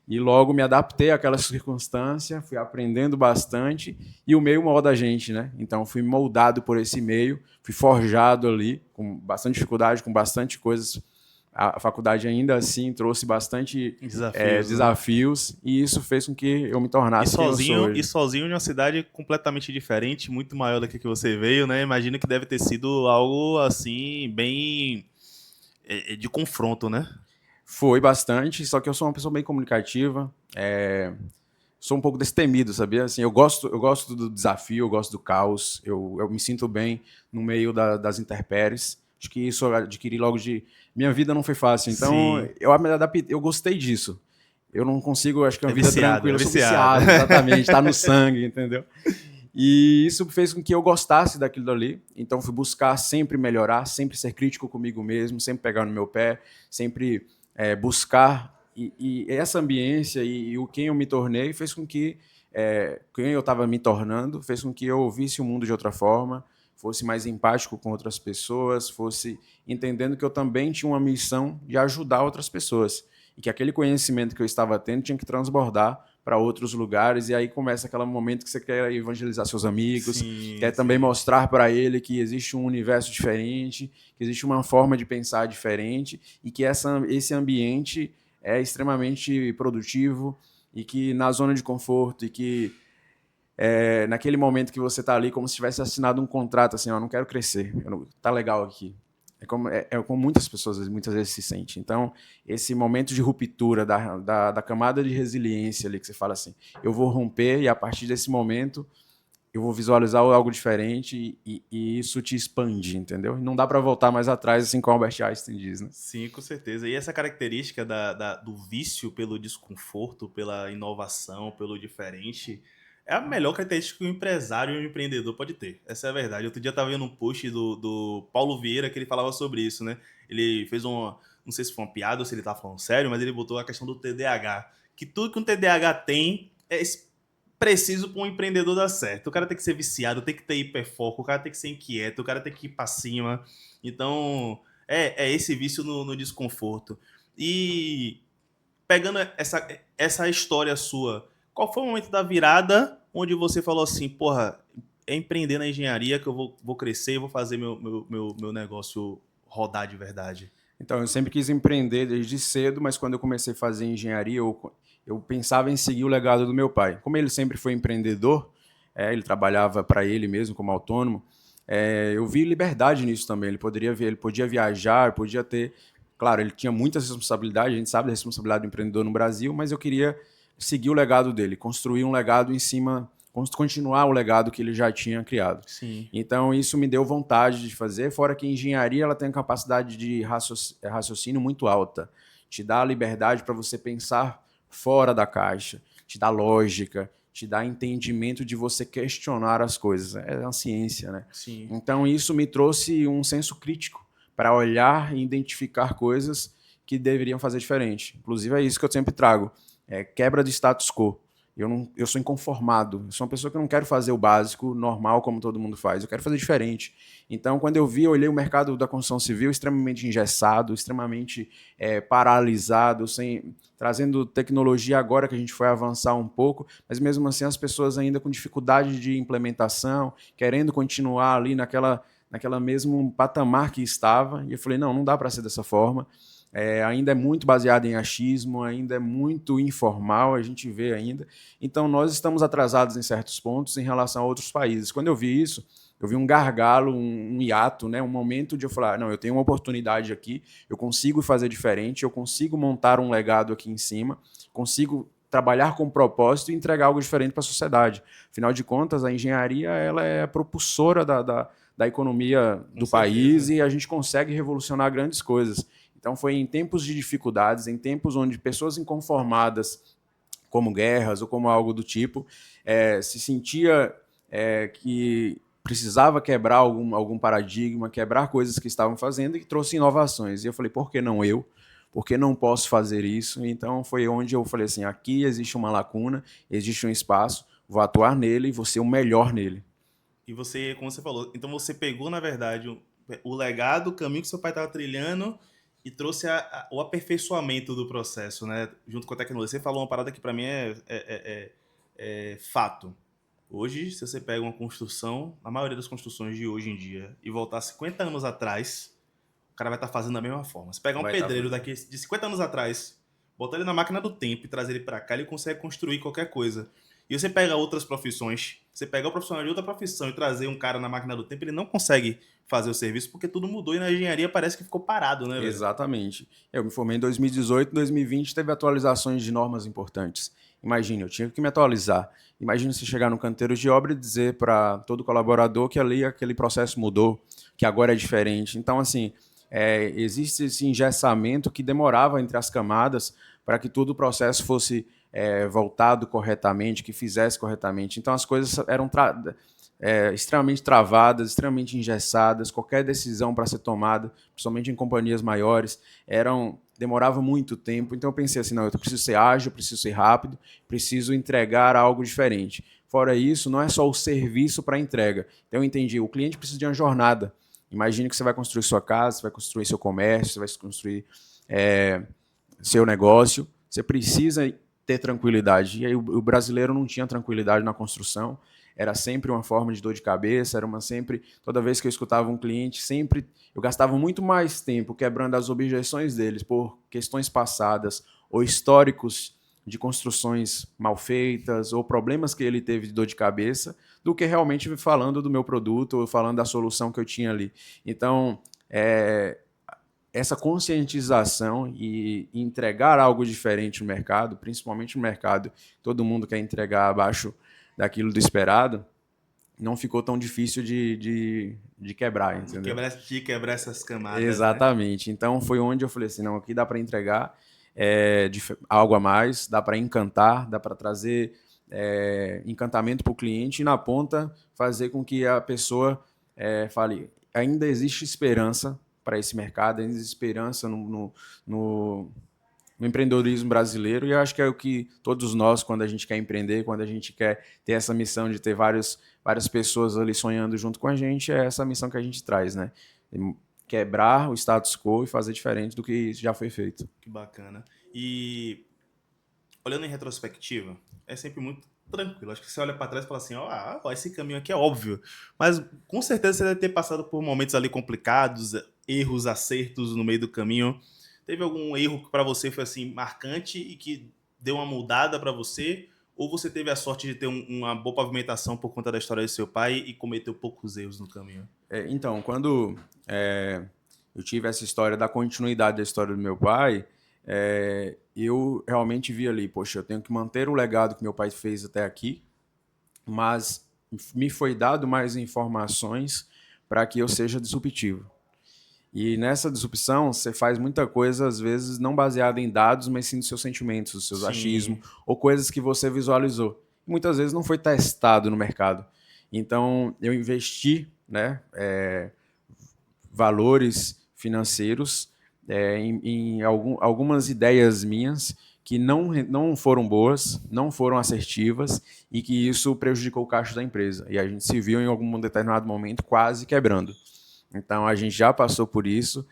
E logo me adaptei àquela circunstância, fui aprendendo bastante, e o meio molda a gente, né? Então fui moldado por esse meio, fui forjado ali, com bastante dificuldade, com bastante coisas. A faculdade ainda assim trouxe bastante desafios, e isso fez com que eu me tornasse quem eu sou hoje. E sozinho em uma cidade completamente diferente, muito maior do que você veio, né? Imagino que deve ter sido algo assim, bem de confronto, né? Foi bastante, só que eu sou uma pessoa bem comunicativa, sou um pouco destemido, sabia? Assim, eu gosto do desafio, eu gosto do caos, eu me sinto bem no meio das intempéries. Acho que isso eu adquiri logo de... Minha vida não foi fácil, então eu gostei disso. Eu não consigo, acho que uma vida tranquila, eu sou viciado, exatamente, está no sangue, entendeu? E isso fez com que eu gostasse daquilo ali, então fui buscar sempre melhorar, sempre ser crítico comigo mesmo, sempre pegar no meu pé, sempre buscar, e essa ambiência e o quem eu me tornei fez com que, quem eu estava me tornando, fez com que eu visse o mundo de outra forma, fosse mais empático com outras pessoas, fosse entendendo que eu também tinha uma missão de ajudar outras pessoas, e que aquele conhecimento que eu estava tendo tinha que transbordar para outros lugares, e aí começa aquele momento que você quer evangelizar seus amigos, quer também mostrar para ele que existe um universo diferente, que existe uma forma de pensar diferente, e que esse ambiente é extremamente produtivo, e que na zona de conforto, e que naquele momento que você está ali, como se tivesse assinado um contrato, assim, ó, não quero crescer, tá legal aqui. É como muitas pessoas muitas vezes se sentem. Então, esse momento de ruptura da camada de resiliência ali, que você fala assim, eu vou romper, e a partir desse momento eu vou visualizar algo diferente e isso te expande, entendeu? E não dá para voltar mais atrás, assim como Albert Einstein diz, né? Sim, com certeza. E essa característica do vício pelo desconforto, pela inovação, pelo diferente, é a melhor característica que um empresário e um empreendedor pode ter. Essa é a verdade. Outro dia eu estava vendo um post do Paulo Vieira que ele falava sobre isso, né? Ele fez uma. Não sei se foi uma piada ou se ele estava falando sério, mas ele botou a questão do TDAH. Que tudo que um TDAH tem é preciso para um empreendedor dar certo. O cara tem que ser viciado, tem que ter hiperfoco, o cara tem que ser inquieto, o cara tem que ir para cima. Então, é esse vício no desconforto. E pegando essa história sua, qual foi o momento da virada onde você falou assim, porra, é empreender na engenharia que eu vou crescer e vou fazer meu negócio rodar de verdade? Então, eu sempre quis empreender desde cedo, mas quando eu comecei a fazer engenharia, eu pensava em seguir o legado do meu pai. Como ele sempre foi empreendedor, ele trabalhava para ele mesmo como autônomo, eu vi liberdade nisso também. Ele podia viajar, podia ter... Claro, ele tinha muitas responsabilidades, a gente sabe da responsabilidade do empreendedor no Brasil, mas eu queria seguir o legado dele, construir um legado em cima, continuar o legado que ele já tinha criado. Sim. Então, isso me deu vontade de fazer, fora que a engenharia ela tem uma capacidade de raciocínio muito alta. Te dá a liberdade para você pensar fora da caixa, te dá lógica, te dá entendimento de você questionar as coisas. É uma ciência, né? Sim. Então, isso me trouxe um senso crítico para olhar e identificar coisas que deveriam fazer diferente. Inclusive, é isso que eu sempre trago. Quebra de status quo. Eu sou inconformado. Eu sou uma pessoa que não quero fazer o básico, normal, como todo mundo faz. Eu quero fazer diferente. Então, quando eu olhei o mercado da construção civil extremamente engessado, extremamente paralisado, trazendo tecnologia agora que a gente foi avançar um pouco, mas mesmo assim as pessoas ainda com dificuldade de implementação, querendo continuar ali naquela mesmo patamar que estava. E eu falei, não dá para ser dessa forma. Ainda é muito baseado em achismo, ainda é muito informal, a gente vê ainda. Então, nós estamos atrasados em certos pontos em relação a outros países. Quando eu vi isso, eu vi um gargalo, um hiato, né? Um momento de eu falar, não, eu tenho uma oportunidade aqui, eu consigo fazer diferente, eu consigo montar um legado aqui em cima, consigo trabalhar com propósito e entregar algo diferente para a sociedade. Afinal de contas, a engenharia ela é a propulsora da economia do país e a gente consegue revolucionar grandes coisas. Então, foi em tempos de dificuldades, em tempos onde pessoas inconformadas, como guerras ou como algo do tipo, se sentia que precisava quebrar algum paradigma, quebrar coisas que estavam fazendo e que trouxe inovações. E eu falei, por que não eu? Por que não posso fazer isso? Então, foi onde eu falei assim, aqui existe uma lacuna, existe um espaço, vou atuar nele e vou ser o melhor nele. E você, como você falou, então você pegou, na verdade, o legado, o caminho que seu pai estava trilhando e trouxe o aperfeiçoamento do processo, né? Junto com a tecnologia. Você falou uma parada que para mim é fato. Hoje, se você pega uma construção, a maioria das construções de hoje em dia, e voltar 50 anos atrás, o cara vai estar fazendo da mesma forma. Se pegar um pedreiro daqui de 50 anos atrás, botar ele na máquina do tempo e trazer ele para cá, ele consegue construir qualquer coisa. E você pega outras profissões, você pega o profissional de outra profissão e trazer um cara na máquina do tempo, ele não consegue fazer o serviço porque tudo mudou e na engenharia parece que ficou parado, né, velho? Exatamente. Eu me formei em 2018, 2020 teve atualizações de normas importantes. Imagina, eu tinha que me atualizar. Imagina se chegar no canteiro de obra e dizer para todo colaborador que ali aquele processo mudou, que agora é diferente. Então, assim, existe esse engessamento que demorava entre as camadas para que todo o processo fosse voltado corretamente, que fizesse corretamente. Então, as coisas eram extremamente travadas, extremamente engessadas. Qualquer decisão para ser tomada, principalmente em companhias maiores, demorava muito tempo. Então, eu pensei assim, não, eu preciso ser ágil, preciso ser rápido, preciso entregar algo diferente. Fora isso, não é só o serviço para entrega. Então, eu entendi, o cliente precisa de uma jornada. Imagine que você vai construir sua casa, você vai construir seu comércio, você vai construir seu negócio. Você precisa ter tranquilidade. E aí o brasileiro não tinha tranquilidade na construção. Era sempre uma forma de dor de cabeça, toda vez que eu escutava um cliente, eu gastava muito mais tempo quebrando as objeções deles por questões passadas ou históricos de construções mal feitas ou problemas que ele teve de dor de cabeça, do que realmente falando do meu produto ou falando da solução que eu tinha ali. Então, essa conscientização e entregar algo diferente no mercado, principalmente no mercado, todo mundo quer entregar abaixo daquilo do esperado, não ficou tão difícil de quebrar, entendeu? De quebrar essas camadas, Exatamente. Né? Então foi onde eu falei assim, não, aqui dá para entregar algo a mais, dá para encantar, dá para trazer encantamento para o cliente e na ponta fazer com que a pessoa fale, ainda existe esperança para esse mercado, ainda existe esperança no empreendedorismo brasileiro, e eu acho que é o que todos nós, quando a gente quer empreender, quando a gente quer ter essa missão de ter várias pessoas ali sonhando junto com a gente, é essa missão que a gente traz, né? Quebrar o status quo e fazer diferente do que já foi feito. Que bacana. E olhando em retrospectiva, é sempre muito tranquilo. Acho que você olha para trás e fala assim, ó, esse caminho aqui é óbvio. Mas com certeza você deve ter passado por momentos ali complicados, erros, acertos no meio do caminho. Teve algum erro que para você foi assim marcante e que deu uma mudada para você? Ou você teve a sorte de ter uma boa pavimentação por conta da história do seu pai e cometeu poucos erros no caminho? Então, quando eu tive essa história da continuidade da história do meu pai, eu realmente vi ali, poxa, eu tenho que manter o legado que meu pai fez até aqui, mas me foi dado mais informações para que eu seja disruptivo. E nessa disrupção, você faz muita coisa, às vezes, não baseada em dados, mas sim nos seus sentimentos, nos seus achismos, ou coisas que você visualizou. Muitas vezes não foi testado no mercado. Então, eu investi, né, valores financeiros em algumas ideias minhas que não foram boas, não foram assertivas e que isso prejudicou o caixa da empresa. E a gente se viu em algum determinado momento quase quebrando. Então, a gente já passou por isso.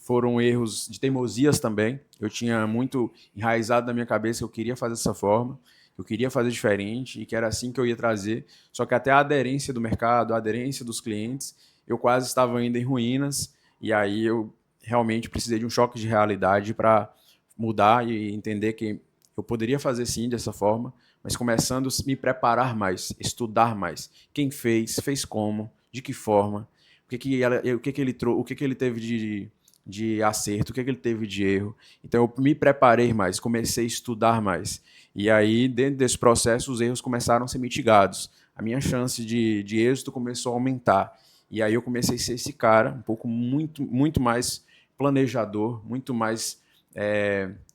Foram erros de teimosias também. Eu tinha muito enraizado na minha cabeça que eu queria fazer dessa forma, eu queria fazer diferente e que era assim que eu ia trazer. Só que até a aderência do mercado, a aderência dos clientes, eu quase estava indo em ruínas. E aí eu realmente precisei de um choque de realidade para mudar e entender que eu poderia fazer sim dessa forma, mas começando a me preparar mais, estudar mais. Quem fez como, de que forma, o que ele teve de acerto, o que ele teve de erro. Então eu me preparei mais, comecei a estudar mais. E aí, dentro desse processo, os erros começaram a ser mitigados. A minha chance de êxito começou a aumentar. E aí eu comecei a ser esse cara, um pouco muito mais planejador, muito mais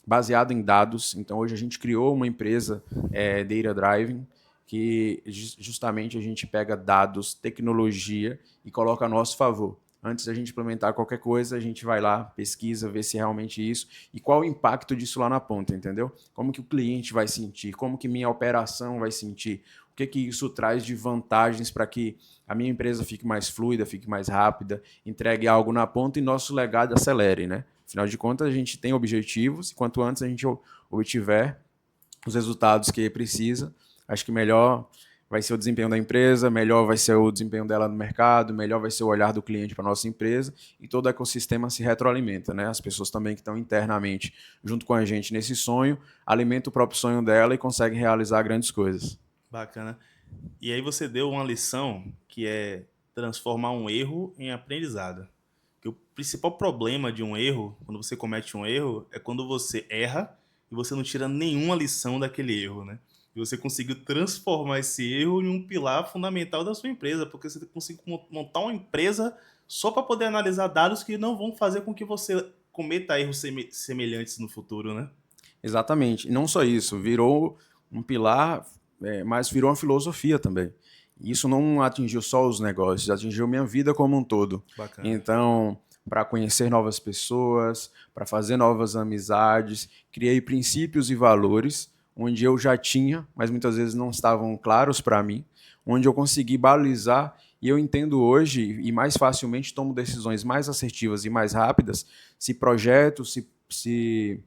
baseado em dados. Então hoje a gente criou uma empresa Data Driving, que justamente a gente pega dados, tecnologia e coloca a nosso favor. Antes da gente implementar qualquer coisa, a gente vai lá, pesquisa, vê se é realmente isso e qual o impacto disso lá na ponta, entendeu? Como que o cliente vai sentir, como que minha operação vai sentir, o que isso traz de vantagens para que a minha empresa fique mais fluida, fique mais rápida, entregue algo na ponta e nosso legado acelere, né? Afinal de contas, a gente tem objetivos e quanto antes a gente obtiver os resultados que precisa, acho que melhor vai ser o desempenho da empresa, melhor vai ser o desempenho dela no mercado, melhor vai ser o olhar do cliente para a nossa empresa e todo o ecossistema se retroalimenta, né? As pessoas também que estão internamente junto com a gente nesse sonho, alimentam o próprio sonho dela e conseguem realizar grandes coisas. Bacana. E aí você deu uma lição que é transformar um erro em aprendizado. Que o principal problema de um erro, quando você comete um erro, é quando você erra e você não tira nenhuma lição daquele erro, né? E você conseguiu transformar esse erro em um pilar fundamental da sua empresa, porque você conseguiu montar uma empresa só para poder analisar dados que não vão fazer com que você cometa erros semelhantes no futuro, né? Exatamente. E não só isso, virou um pilar, mas virou uma filosofia também. Isso não atingiu só os negócios, atingiu minha vida como um todo. Bacana. Então, para conhecer novas pessoas, para fazer novas amizades, criei princípios e valores onde eu já tinha, mas muitas vezes não estavam claros para mim, onde eu consegui balizar e eu entendo hoje e mais facilmente tomo decisões mais assertivas e mais rápidas se projetos, se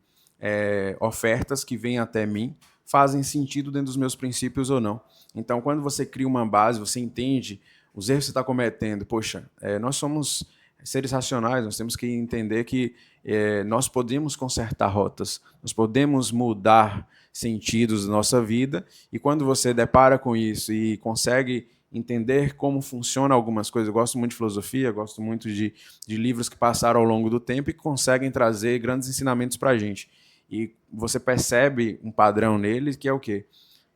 ofertas que vêm até mim fazem sentido dentro dos meus princípios ou não. Então, quando você cria uma base, você entende os erros que você está cometendo. Poxa, nós somos seres racionais, nós temos que entender que nós podemos consertar rotas, nós podemos mudar sentidos da nossa vida, e quando você depara com isso e consegue entender como funcionam algumas coisas, eu gosto muito de filosofia, gosto muito de livros que passaram ao longo do tempo e que conseguem trazer grandes ensinamentos para a gente. E você percebe um padrão neles que é o quê?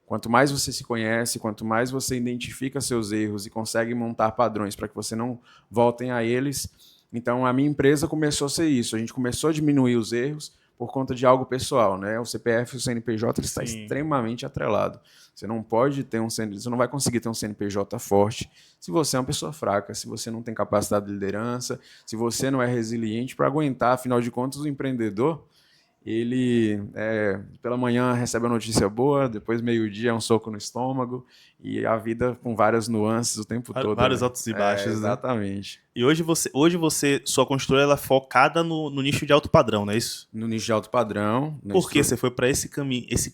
Quanto mais você se conhece, quanto mais você identifica seus erros e consegue montar padrões para que você não voltem a eles. Então, a minha empresa começou a ser isso. A gente começou a diminuir os erros por conta de algo pessoal, né? O CPF e o CNPJ está extremamente atrelado. Você não pode ter você não vai conseguir ter um CNPJ forte se você é uma pessoa fraca, se você não tem capacidade de liderança, se você não é resiliente para aguentar. Afinal de contas, o empreendedor, ele pela manhã recebe a notícia boa, depois meio-dia é um soco no estômago, e a vida com várias nuances o tempo todo. Vários né? altos e baixos, né? Exatamente. E hoje sua construtora, ela é focada no nicho de alto padrão, não é isso? No nicho de alto padrão. Por que você foi para esse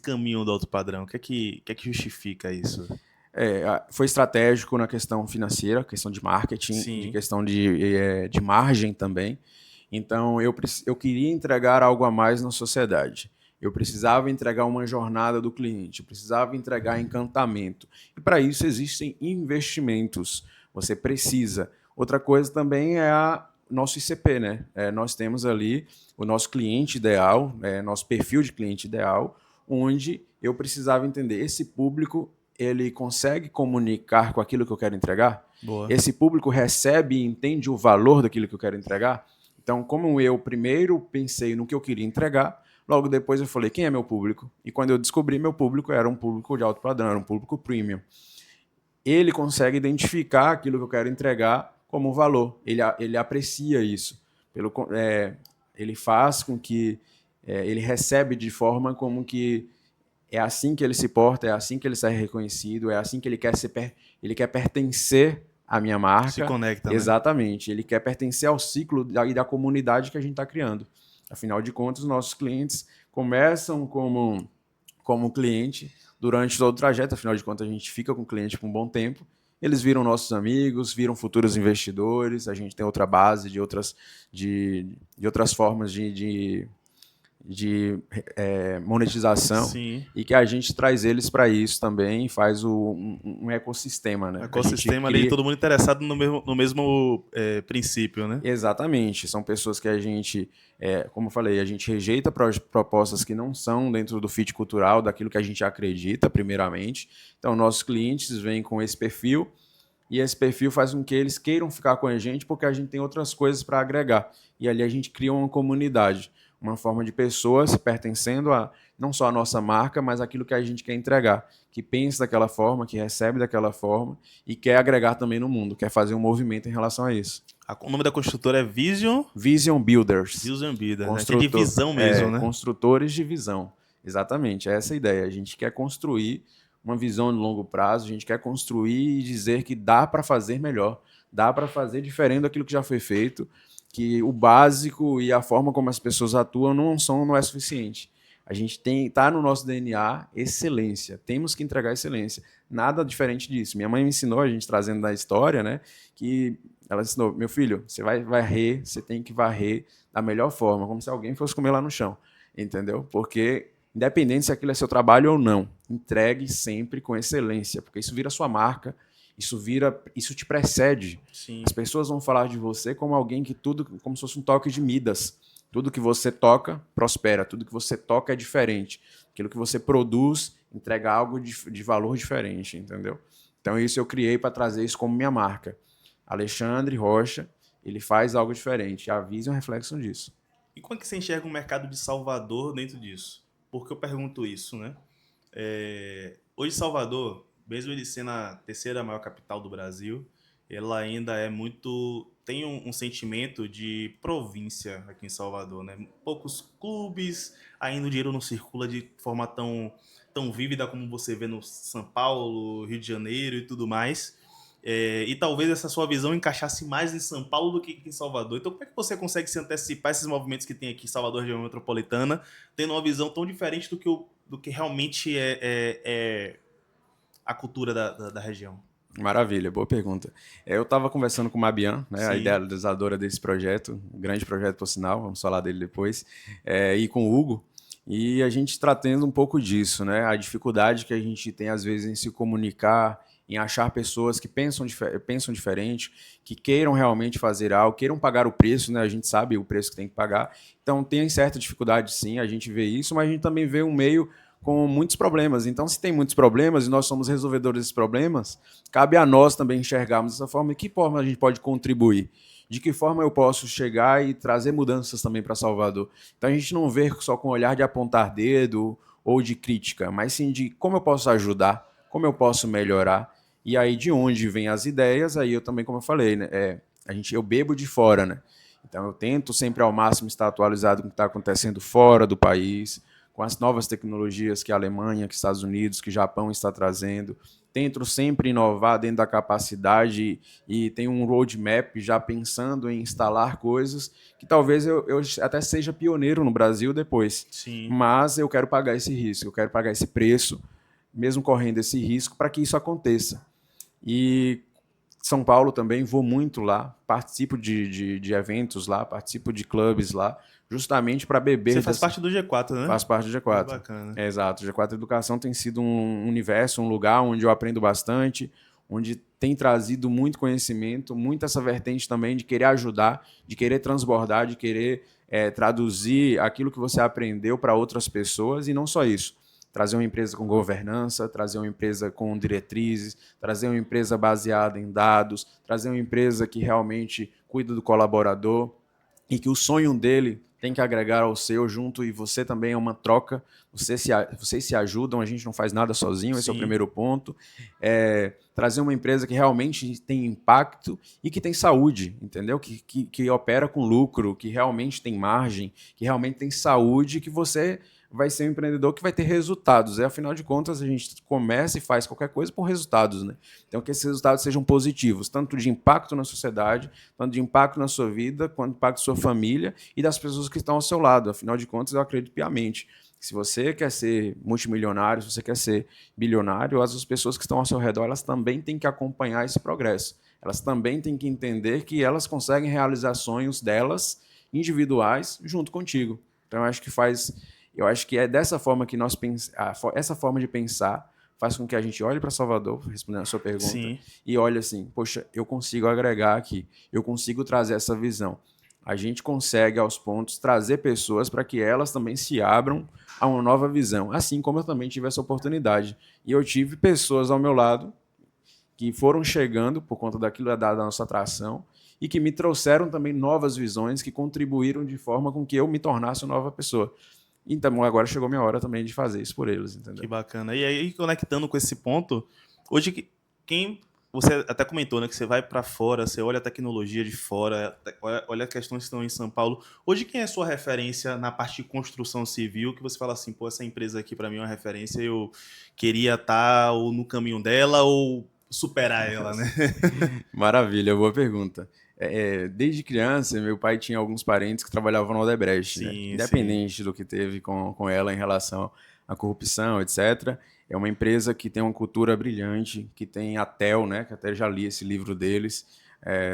caminho do alto padrão? O que é que justifica isso? Foi estratégico na questão financeira, questão de marketing, de questão de margem também. Então, eu queria entregar algo a mais na sociedade. Eu precisava entregar uma jornada do cliente, eu precisava entregar encantamento. E para isso existem investimentos. Você precisa. Outra coisa também é nosso ICP, né? Nós temos ali o nosso cliente ideal, nosso perfil de cliente ideal, onde eu precisava entender esse público, ele consegue comunicar com aquilo que eu quero entregar? Boa. Esse público recebe e entende o valor daquilo que eu quero entregar? Então, como eu primeiro pensei no que eu queria entregar, logo depois eu falei, quem é meu público? E quando eu descobri, meu público era um público de alto padrão, era um público premium. Ele consegue identificar aquilo que eu quero entregar como valor. Ele aprecia isso. Ele faz com que ele recebe de forma como que é assim que ele se porta, é assim que ele sai reconhecido, é assim que ele quer pertencer à minha marca. Se conecta, né? Exatamente. Ele quer pertencer ao ciclo da comunidade que a gente está criando. Afinal de contas, os nossos clientes começam como cliente durante todo o trajeto. Afinal de contas, a gente fica com o cliente por um bom tempo. Eles viram nossos amigos, viram futuros investidores. A gente tem outra base de outras formas de monetização. Sim. E que a gente traz eles para isso também e faz um ecossistema, né? Um ecossistema ali, todo mundo interessado no mesmo princípio, né? Exatamente. São pessoas que a gente, como eu falei, a gente rejeita propostas que não são dentro do fit cultural, daquilo que a gente acredita, primeiramente. Então, nossos clientes vêm com esse perfil e esse perfil faz com que eles queiram ficar com a gente porque a gente tem outras coisas para agregar. E ali a gente cria uma comunidade. Uma forma de pessoas pertencendo a não só a nossa marca, mas aquilo que a gente quer entregar, que pensa daquela forma, que recebe daquela forma e quer agregar também no mundo, quer fazer um movimento em relação a isso. O nome da construtora é Vision Builders. Vision Builders, né? Que é de visão mesmo, né? Construtores de visão. Exatamente, essa é a ideia. A gente quer construir uma visão de longo prazo, a gente quer construir e dizer que dá para fazer melhor, dá para fazer diferente daquilo que já foi feito, que o básico e a forma como as pessoas atuam não é suficiente. A gente tá no nosso DNA excelência. Temos que entregar excelência. Nada diferente disso. Minha mãe me ensinou, a gente trazendo da história, né? Que ela ensinou, meu filho, você vai varrer, você tem que varrer da melhor forma, como se alguém fosse comer lá no chão. Entendeu? Porque, independente se aquilo é seu trabalho ou não, entregue sempre com excelência, porque isso vira sua marca. Isso te precede. Sim. As pessoas vão falar de você como alguém que como se fosse um toque de Midas. Tudo que você toca, prospera. Tudo que você toca é diferente. Aquilo que você produz, entrega algo de valor diferente, entendeu? Então isso eu criei para trazer isso como minha marca. Alexandre Rocha, ele faz algo diferente. A Vision é um reflexo disso. E como é que você enxerga o mercado de Salvador dentro disso? Por que eu pergunto isso, né? Hoje Salvador, mesmo ele sendo a terceira maior capital do Brasil, ela ainda tem um sentimento de província aqui em Salvador, né? Poucos clubes, ainda o dinheiro não circula de forma tão vívida como você vê no São Paulo, Rio de Janeiro e tudo mais. E talvez essa sua visão encaixasse mais em São Paulo do que aqui em Salvador. Então, como é que você consegue se antecipar a esses movimentos que tem aqui em Salvador, região metropolitana, tendo uma visão tão diferente do que realmente é a cultura da região? Maravilha, boa pergunta. Eu estava conversando com o Mabian, né, a idealizadora desse projeto, um grande projeto por sinal, vamos falar dele depois, e com o Hugo, e a gente tratando um pouco disso, né, a dificuldade que a gente tem às vezes em se comunicar, em achar pessoas que pensam diferente, que queiram realmente fazer algo, queiram pagar o preço, né, a gente sabe o preço que tem que pagar, então tem certa dificuldade sim, a gente vê isso, mas a gente também vê um meio com muitos problemas. Então, se tem muitos problemas e nós somos resolvedores desses problemas, cabe a nós também enxergarmos dessa forma. De que forma a gente pode contribuir? De que forma eu posso chegar e trazer mudanças também para Salvador? Então, a gente não vê só com o olhar de apontar dedo ou de crítica, mas sim de como eu posso ajudar, como eu posso melhorar. E aí, de onde vêm as ideias, aí eu também, como eu falei, né, eu bebo de fora, né? Então, eu tento sempre ao máximo estar atualizado com o que está acontecendo fora do país, com as novas tecnologias que a Alemanha, que os Estados Unidos, que o Japão está trazendo. Tento sempre inovar dentro da capacidade e tenho um roadmap já pensando em instalar coisas que talvez eu até seja pioneiro no Brasil depois. Sim. Mas eu quero pagar esse risco, eu quero pagar esse preço, mesmo correndo esse risco, para que isso aconteça. E São Paulo também, vou muito lá, participo de eventos lá, participo de clubes lá, justamente para beber. Você faz parte do G4, né? Faz parte do G4. Bacana. Exato. O G4 Educação tem sido um universo, um lugar onde eu aprendo bastante, onde tem trazido muito conhecimento, muito essa vertente também de querer ajudar, de querer transbordar, de querer traduzir aquilo que você aprendeu para outras pessoas, e não só isso. Trazer uma empresa com governança, trazer uma empresa com diretrizes, trazer uma empresa baseada em dados, trazer uma empresa que realmente cuida do colaborador e que o sonho dele tem que agregar ao seu junto, e você também é uma troca, vocês se ajudam, a gente não faz nada sozinho, esse é o primeiro ponto. Trazer uma empresa que realmente tem impacto e que tem saúde, entendeu? Que opera com lucro, que realmente tem margem, que realmente tem saúde, que você vai ser um empreendedor que vai ter resultados. Afinal de contas, a gente começa e faz qualquer coisa por resultados, né? Então, que esses resultados sejam positivos, tanto de impacto na sociedade, tanto de impacto na sua vida, quanto de impacto na sua família e das pessoas que estão ao seu lado. Afinal de contas, eu acredito piamente que se você quer ser multimilionário, se você quer ser bilionário, as pessoas que estão ao seu redor, elas também têm que acompanhar esse progresso. Elas também têm que entender que elas conseguem realizar sonhos delas, individuais, junto contigo. Então, eu acho que é dessa forma que essa forma de pensar faz com que a gente olhe para Salvador, respondendo a sua pergunta, Sim. e olhe assim, poxa, eu consigo agregar aqui, eu consigo trazer essa visão. A gente consegue, aos pontos, trazer pessoas para que elas também se abram a uma nova visão, assim como eu também tive essa oportunidade. E eu tive pessoas ao meu lado que foram chegando por conta daquilo da nossa atração e que me trouxeram também novas visões que contribuíram de forma com que eu me tornasse uma nova pessoa. Então, agora chegou minha hora também de fazer isso por eles, entendeu? Que bacana. E aí, conectando com esse ponto, hoje, você até comentou, né, que você vai para fora, você olha a tecnologia de fora, olha as questões que estão em São Paulo. Hoje, quem é a sua referência na parte de construção civil, que você fala assim, pô, essa empresa aqui para mim é uma referência, eu queria estar ou no caminho dela ou superar ela, né? Maravilha, boa pergunta. Desde criança, meu pai tinha alguns parentes que trabalhavam na Odebrecht, né? Sim, Independente do que teve com ela em relação à corrupção, etc. É uma empresa que tem uma cultura brilhante, que tem a TEL, né? Que até já li esse livro deles.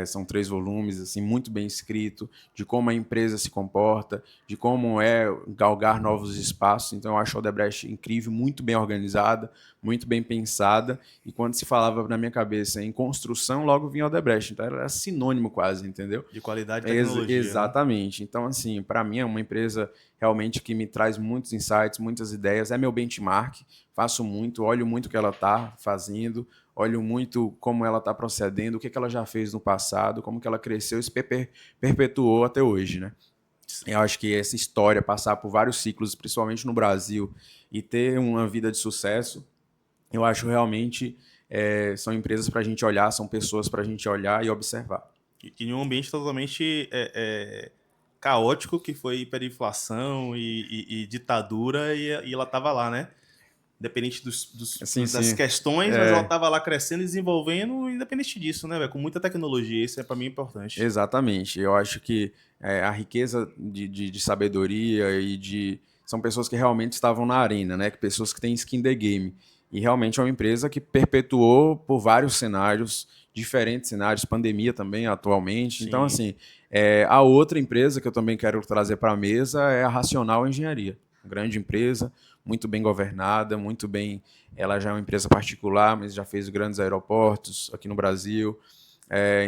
São 3 volumes, assim, muito bem escrito, de como a empresa se comporta, de como é galgar novos espaços. Então, eu acho a Odebrecht incrível, muito bem organizada, muito bem pensada. E quando se falava na minha cabeça em construção, logo vinha a Odebrecht. Então, era sinônimo quase, entendeu? De qualidade e tecnologia. Exatamente. Né? Então, assim, para mim é uma empresa realmente que me traz muitos insights, muitas ideias. É meu benchmark, faço muito, olho muito o que ela está fazendo, olho muito como ela está procedendo, o que ela já fez no passado, como que ela cresceu e se perpetuou até hoje, né? Eu acho que essa história, passar por vários ciclos, principalmente no Brasil, e ter uma vida de sucesso, eu acho realmente são empresas para a gente olhar, são pessoas para a gente olhar e observar. E em um ambiente totalmente caótico, que foi hiperinflação e ditadura, e ela estava lá, né? Independente das questões, mas ela estava lá crescendo e desenvolvendo, independente disso, né, véio? Com muita tecnologia. Isso para mim é importante. Exatamente. Eu acho que a riqueza de sabedoria são pessoas que realmente estavam na arena, né? Pessoas que têm skin in the game. E realmente é uma empresa que perpetuou por vários cenários, diferentes cenários, pandemia também atualmente. Sim. Então, assim, a outra empresa que eu também quero trazer para a mesa é a Racional Engenharia. Grande empresa, muito bem governada, muito bem. Ela já é uma empresa particular, mas já fez grandes aeroportos aqui no Brasil.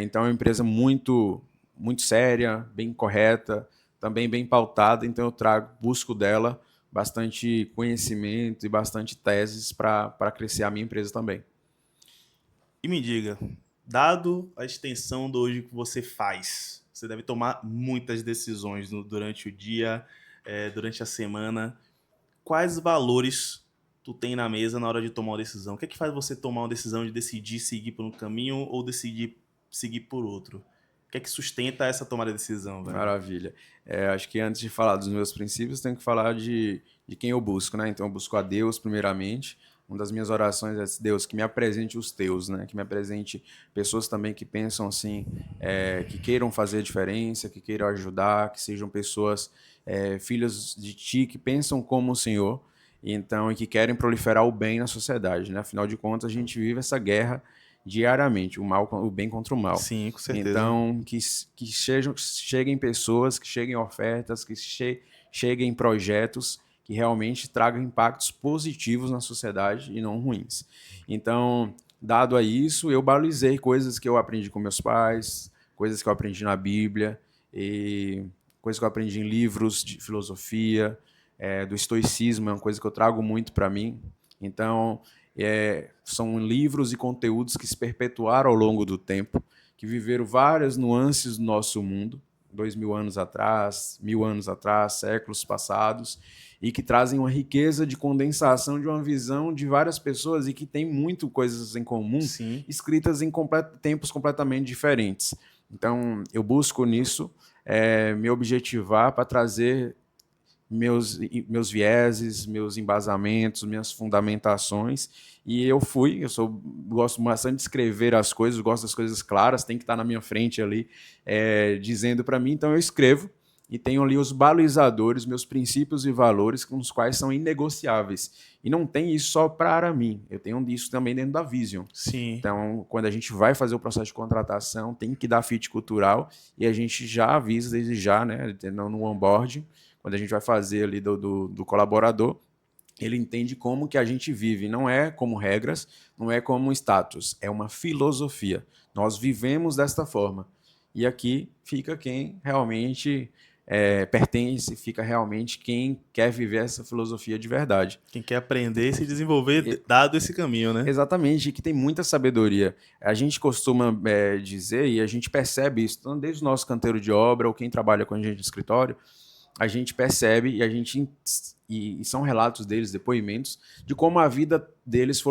Então é uma empresa muito, muito séria, bem correta, também bem pautada. Então eu busco dela bastante conhecimento e bastante teses para crescer a minha empresa também. E me diga, dado a extensão do hoje que você faz, você deve tomar muitas decisões durante o dia, durante a semana. Quais valores tu tem na mesa na hora de tomar uma decisão? O que é que faz você tomar uma decisão de decidir seguir por um caminho ou decidir seguir por outro? O que é que sustenta essa tomada de decisão, velho? Maravilha. Acho que antes de falar dos meus princípios, tenho que falar de quem eu busco, né? Então, eu busco a Deus primeiramente. Uma das minhas orações é: Deus, que me apresente os teus, né? Que me apresente pessoas também que pensam assim, que queiram fazer a diferença, que queiram ajudar, que sejam pessoas, filhos de ti, que pensam como o Senhor, e que querem proliferar o bem na sociedade, né? Afinal de contas, a gente vive essa guerra diariamente, o bem contra o mal. Sim, com certeza. Então, que cheguem pessoas, que cheguem ofertas, que cheguem projetos que realmente tragam impactos positivos na sociedade e não ruins. Então, dado a isso, eu balizei coisas que eu aprendi com meus pais, coisas que eu aprendi na Bíblia, e coisas que eu aprendi em livros de filosofia, do estoicismo, é uma coisa que eu trago muito para mim. Então, são livros e conteúdos que se perpetuaram ao longo do tempo, que viveram várias nuances do nosso mundo, 2000 anos atrás, 1000 anos atrás, séculos passados, e que trazem uma riqueza de condensação de uma visão de várias pessoas e que tem muito coisas em comum, Sim. escritas em tempos completamente diferentes. Então, eu busco nisso me objetivar para trazer meus vieses, meus embasamentos, minhas fundamentações, e gosto bastante de escrever as coisas, gosto das coisas claras, tem que estar na minha frente ali, dizendo para mim, então eu escrevo, e tenho ali os balizadores, meus princípios e valores, com os quais são inegociáveis, e não tem isso só para mim, eu tenho isso também dentro da Vision. Sim. Então, quando a gente vai fazer o processo de contratação, tem que dar fit cultural, e a gente já avisa desde já, né, no onboarding, quando a gente vai fazer ali do colaborador, ele entende como que a gente vive. Não é como regras, não é como status, é uma filosofia. Nós vivemos desta forma. E aqui fica quem realmente pertence, fica realmente quem quer viver essa filosofia de verdade. Quem quer aprender e se desenvolver dado esse caminho, né? Exatamente, que tem muita sabedoria. A gente costuma dizer, e a gente percebe isso, então, desde o nosso canteiro de obra, ou quem trabalha com a gente no escritório, a gente percebe e são relatos deles, depoimentos, de como a vida deles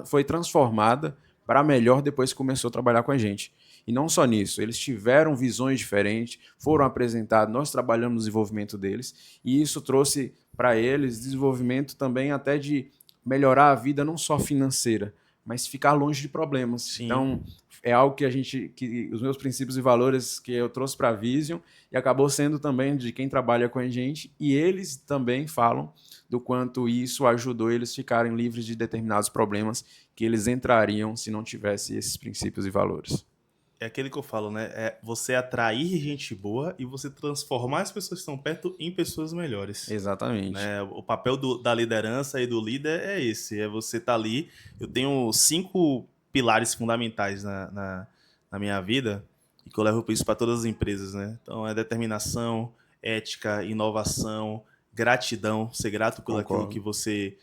foi transformada para melhor depois que começou a trabalhar com a gente. E não só nisso, eles tiveram visões diferentes, foram apresentados, nós trabalhamos no desenvolvimento deles, e isso trouxe para eles desenvolvimento também até de melhorar a vida não só financeira, mas ficar longe de problemas. Sim. Então, é algo que os meus princípios e valores que eu trouxe para a Vision e acabou sendo também de quem trabalha com a gente, e eles também falam do quanto isso ajudou eles ficarem livres de determinados problemas que eles entrariam se não tivesse esses princípios e valores. É aquele que eu falo, né? É você atrair gente boa e você transformar as pessoas que estão perto em pessoas melhores. Exatamente. Né? O papel da liderança e do líder é esse. É você estar ali. Eu tenho 5 pilares fundamentais na minha vida e que eu levo isso para todas as empresas, né? Então é determinação, ética, inovação, gratidão, ser grato por aquilo que você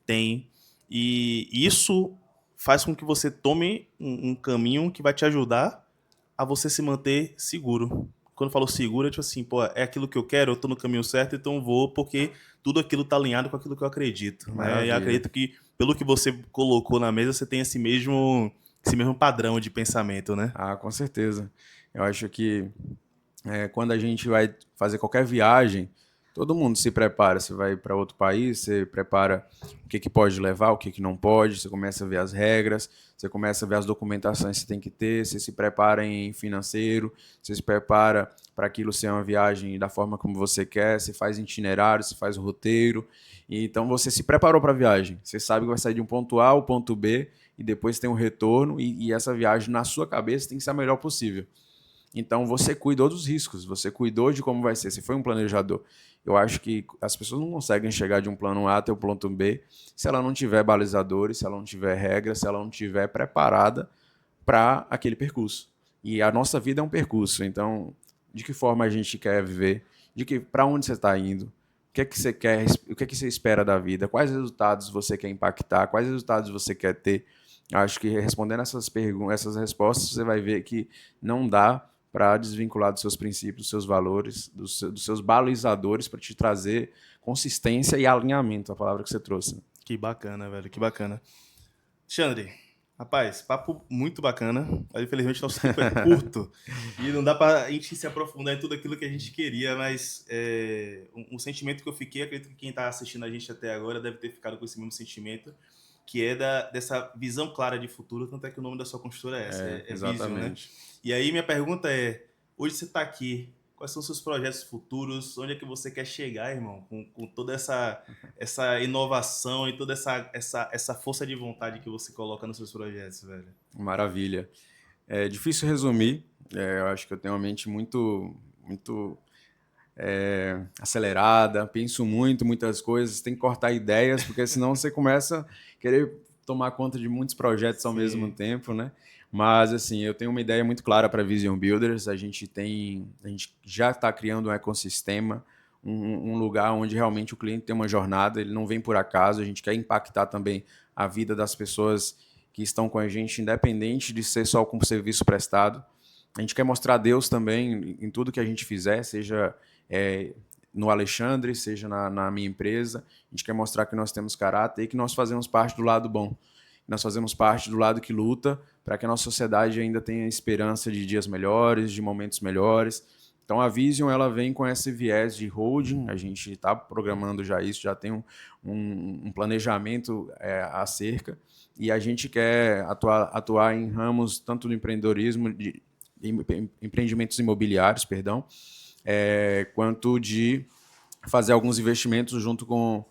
tem. E isso faz com que você tome um caminho que vai te ajudar a você se manter seguro. Quando eu falo seguro, é tipo assim, pô, é aquilo que eu quero, eu tô no caminho certo, então vou, porque tudo aquilo tá alinhado com aquilo que eu acredito. Né? E eu acredito que, pelo que você colocou na mesa, você tem esse mesmo padrão de pensamento, né? Ah, com certeza. Eu acho que quando a gente vai fazer qualquer viagem, todo mundo se prepara. Você vai para outro país, você prepara o que pode levar, o que não pode, você começa a ver as regras, você começa a ver as documentações que você tem que ter, você se prepara em financeiro, você se prepara para aquilo ser uma viagem da forma como você quer, você faz itinerário, você faz o roteiro. E então você se preparou para a viagem, você sabe que vai sair de um ponto A ao ponto B e depois tem um retorno, e essa viagem na sua cabeça tem que ser a melhor possível. Então você cuidou dos riscos, você cuidou de como vai ser, você foi um planejador. Eu acho que as pessoas não conseguem chegar de um plano A até o plano B se ela não tiver balizadores, se ela não tiver regras, se ela não tiver preparada para aquele percurso. E a nossa vida é um percurso, então de que forma a gente quer viver, para onde você está indo, que é que você quer, o que é que você espera da vida, quais resultados você quer impactar, quais resultados você quer ter. Acho que respondendo essas respostas, você vai ver que não dá para desvincular dos seus princípios, dos seus valores, dos seus balizadores para te trazer consistência e alinhamento, a palavra que você trouxe. Que bacana, velho, que bacana. Alexandre, rapaz, papo muito bacana, mas infelizmente nosso tempo é curto e não dá pra gente se aprofundar em tudo aquilo que a gente queria, mas um sentimento que eu fiquei, acredito que quem tá assistindo a gente até agora deve ter ficado com esse mesmo sentimento, que é dessa visão clara de futuro, tanto é que o nome da sua consultora é essa, é Vision, né? E aí minha pergunta é, hoje você tá aqui, quais são os seus projetos futuros, onde é que você quer chegar, irmão, com toda essa inovação e toda essa força de vontade que você coloca nos seus projetos, velho? Maravilha. É difícil resumir, eu acho que eu tenho uma mente muito acelerada, penso muitas coisas, tem que cortar ideias, porque senão você começa a querer tomar conta de muitos projetos ao mesmo tempo, né? Mas, assim, eu tenho uma ideia muito clara para Vision Builders, a gente já está criando um ecossistema, um lugar onde realmente o cliente tem uma jornada, ele não vem por acaso, a gente quer impactar também a vida das pessoas que estão com a gente, independente de ser só com serviço prestado. A gente quer mostrar Deus também em tudo que a gente fizer, seja no Alexandre, seja na minha empresa. A gente quer mostrar que nós temos caráter e que nós fazemos parte do lado bom. Nós fazemos parte do lado que luta para que a nossa sociedade ainda tenha esperança de dias melhores, de momentos melhores. Então, a Vision ela vem com esse viés de holding, a gente está programando já isso, já tem um planejamento acerca, e a gente quer atuar em ramos tanto do empreendedorismo, de empreendimentos imobiliários, quanto de fazer alguns investimentos junto com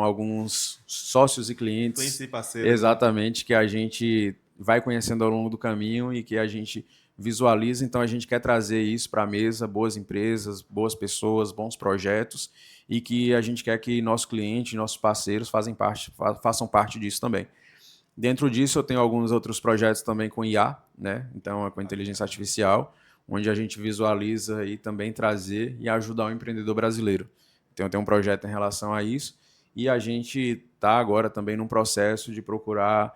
alguns sócios e clientes. Clientes e parceiros. Exatamente, que a gente vai conhecendo ao longo do caminho e que a gente visualiza. Então, a gente quer trazer isso para a mesa, boas empresas, boas pessoas, bons projetos, e que a gente quer que nosso cliente, nossos parceiros façam parte disso também. Dentro disso, eu tenho alguns outros projetos também com IA, né? Então, com inteligência artificial, onde a gente visualiza e também trazer e ajudar o empreendedor brasileiro. Então, eu tenho um projeto em relação a isso, e a gente está agora também num processo de procurar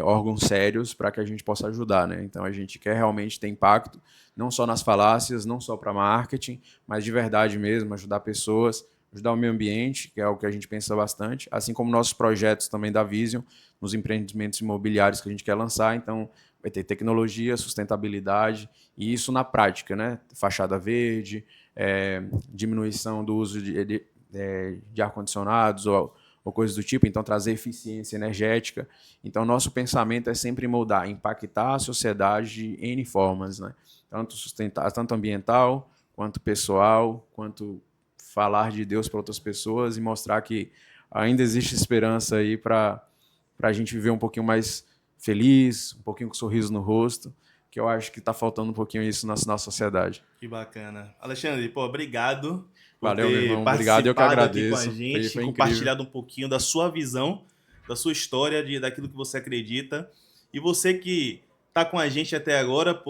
órgãos sérios para que a gente possa ajudar, né? Então, a gente quer realmente ter impacto, não só nas falácias, não só para marketing, mas de verdade mesmo, ajudar pessoas, ajudar o meio ambiente, que é o que a gente pensa bastante, assim como nossos projetos também da Vision, nos empreendimentos imobiliários que a gente quer lançar. Então, vai ter tecnologia, sustentabilidade, e isso na prática, né? Fachada verde, diminuição do uso de ar-condicionados ou coisas do tipo, então trazer eficiência energética. Então, nosso pensamento é sempre moldar, impactar a sociedade de N formas, né? Tanto ambiental, quanto pessoal, quanto falar de Deus para outras pessoas e mostrar que ainda existe esperança aí para a gente viver um pouquinho mais feliz, um pouquinho com um sorriso no rosto, que eu acho que está faltando um pouquinho isso na nossa sociedade. Que bacana. Alexandre, obrigado. Valeu, meu irmão. Obrigado, eu que agradeço. Aqui com a gente, foi compartilhado um pouquinho da sua visão, da sua história, daquilo que você acredita. E você que tá com a gente até agora,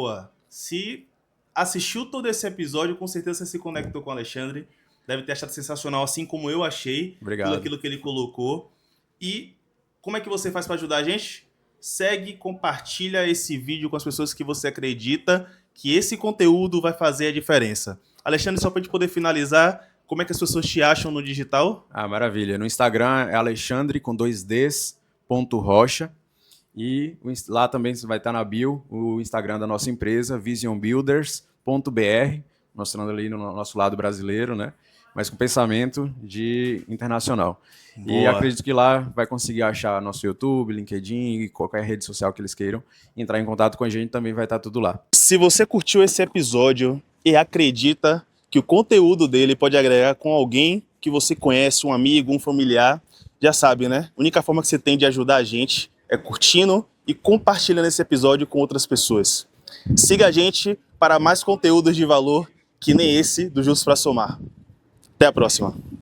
se assistiu todo esse episódio, com certeza você se conectou com o Alexandre. Deve ter achado sensacional, assim como eu achei. Obrigado. Tudo aquilo que ele colocou. E como é que você faz para ajudar a gente? Segue, compartilha esse vídeo com as pessoas que você acredita que esse conteúdo vai fazer a diferença. Alexandre, só para a gente poder finalizar, como é que as pessoas te acham no digital? Maravilha. No Instagram é Alexandre com 2Ds, .rocha. E lá também vai estar na bio o Instagram da nossa empresa, visionbuilders.br, mostrando ali no nosso lado brasileiro, né? Mas com pensamento de internacional. Boa. E acredito que lá vai conseguir achar nosso YouTube, LinkedIn e qualquer rede social que eles queiram. Entrar em contato com a gente, também vai estar tudo lá. Se você curtiu esse episódio e acredita que o conteúdo dele pode agregar com alguém que você conhece, um amigo, um familiar, já sabe, né? A única forma que você tem de ajudar a gente é curtindo e compartilhando esse episódio com outras pessoas. Siga a gente para mais conteúdos de valor que nem esse do Juntos para Somar. Até a próxima.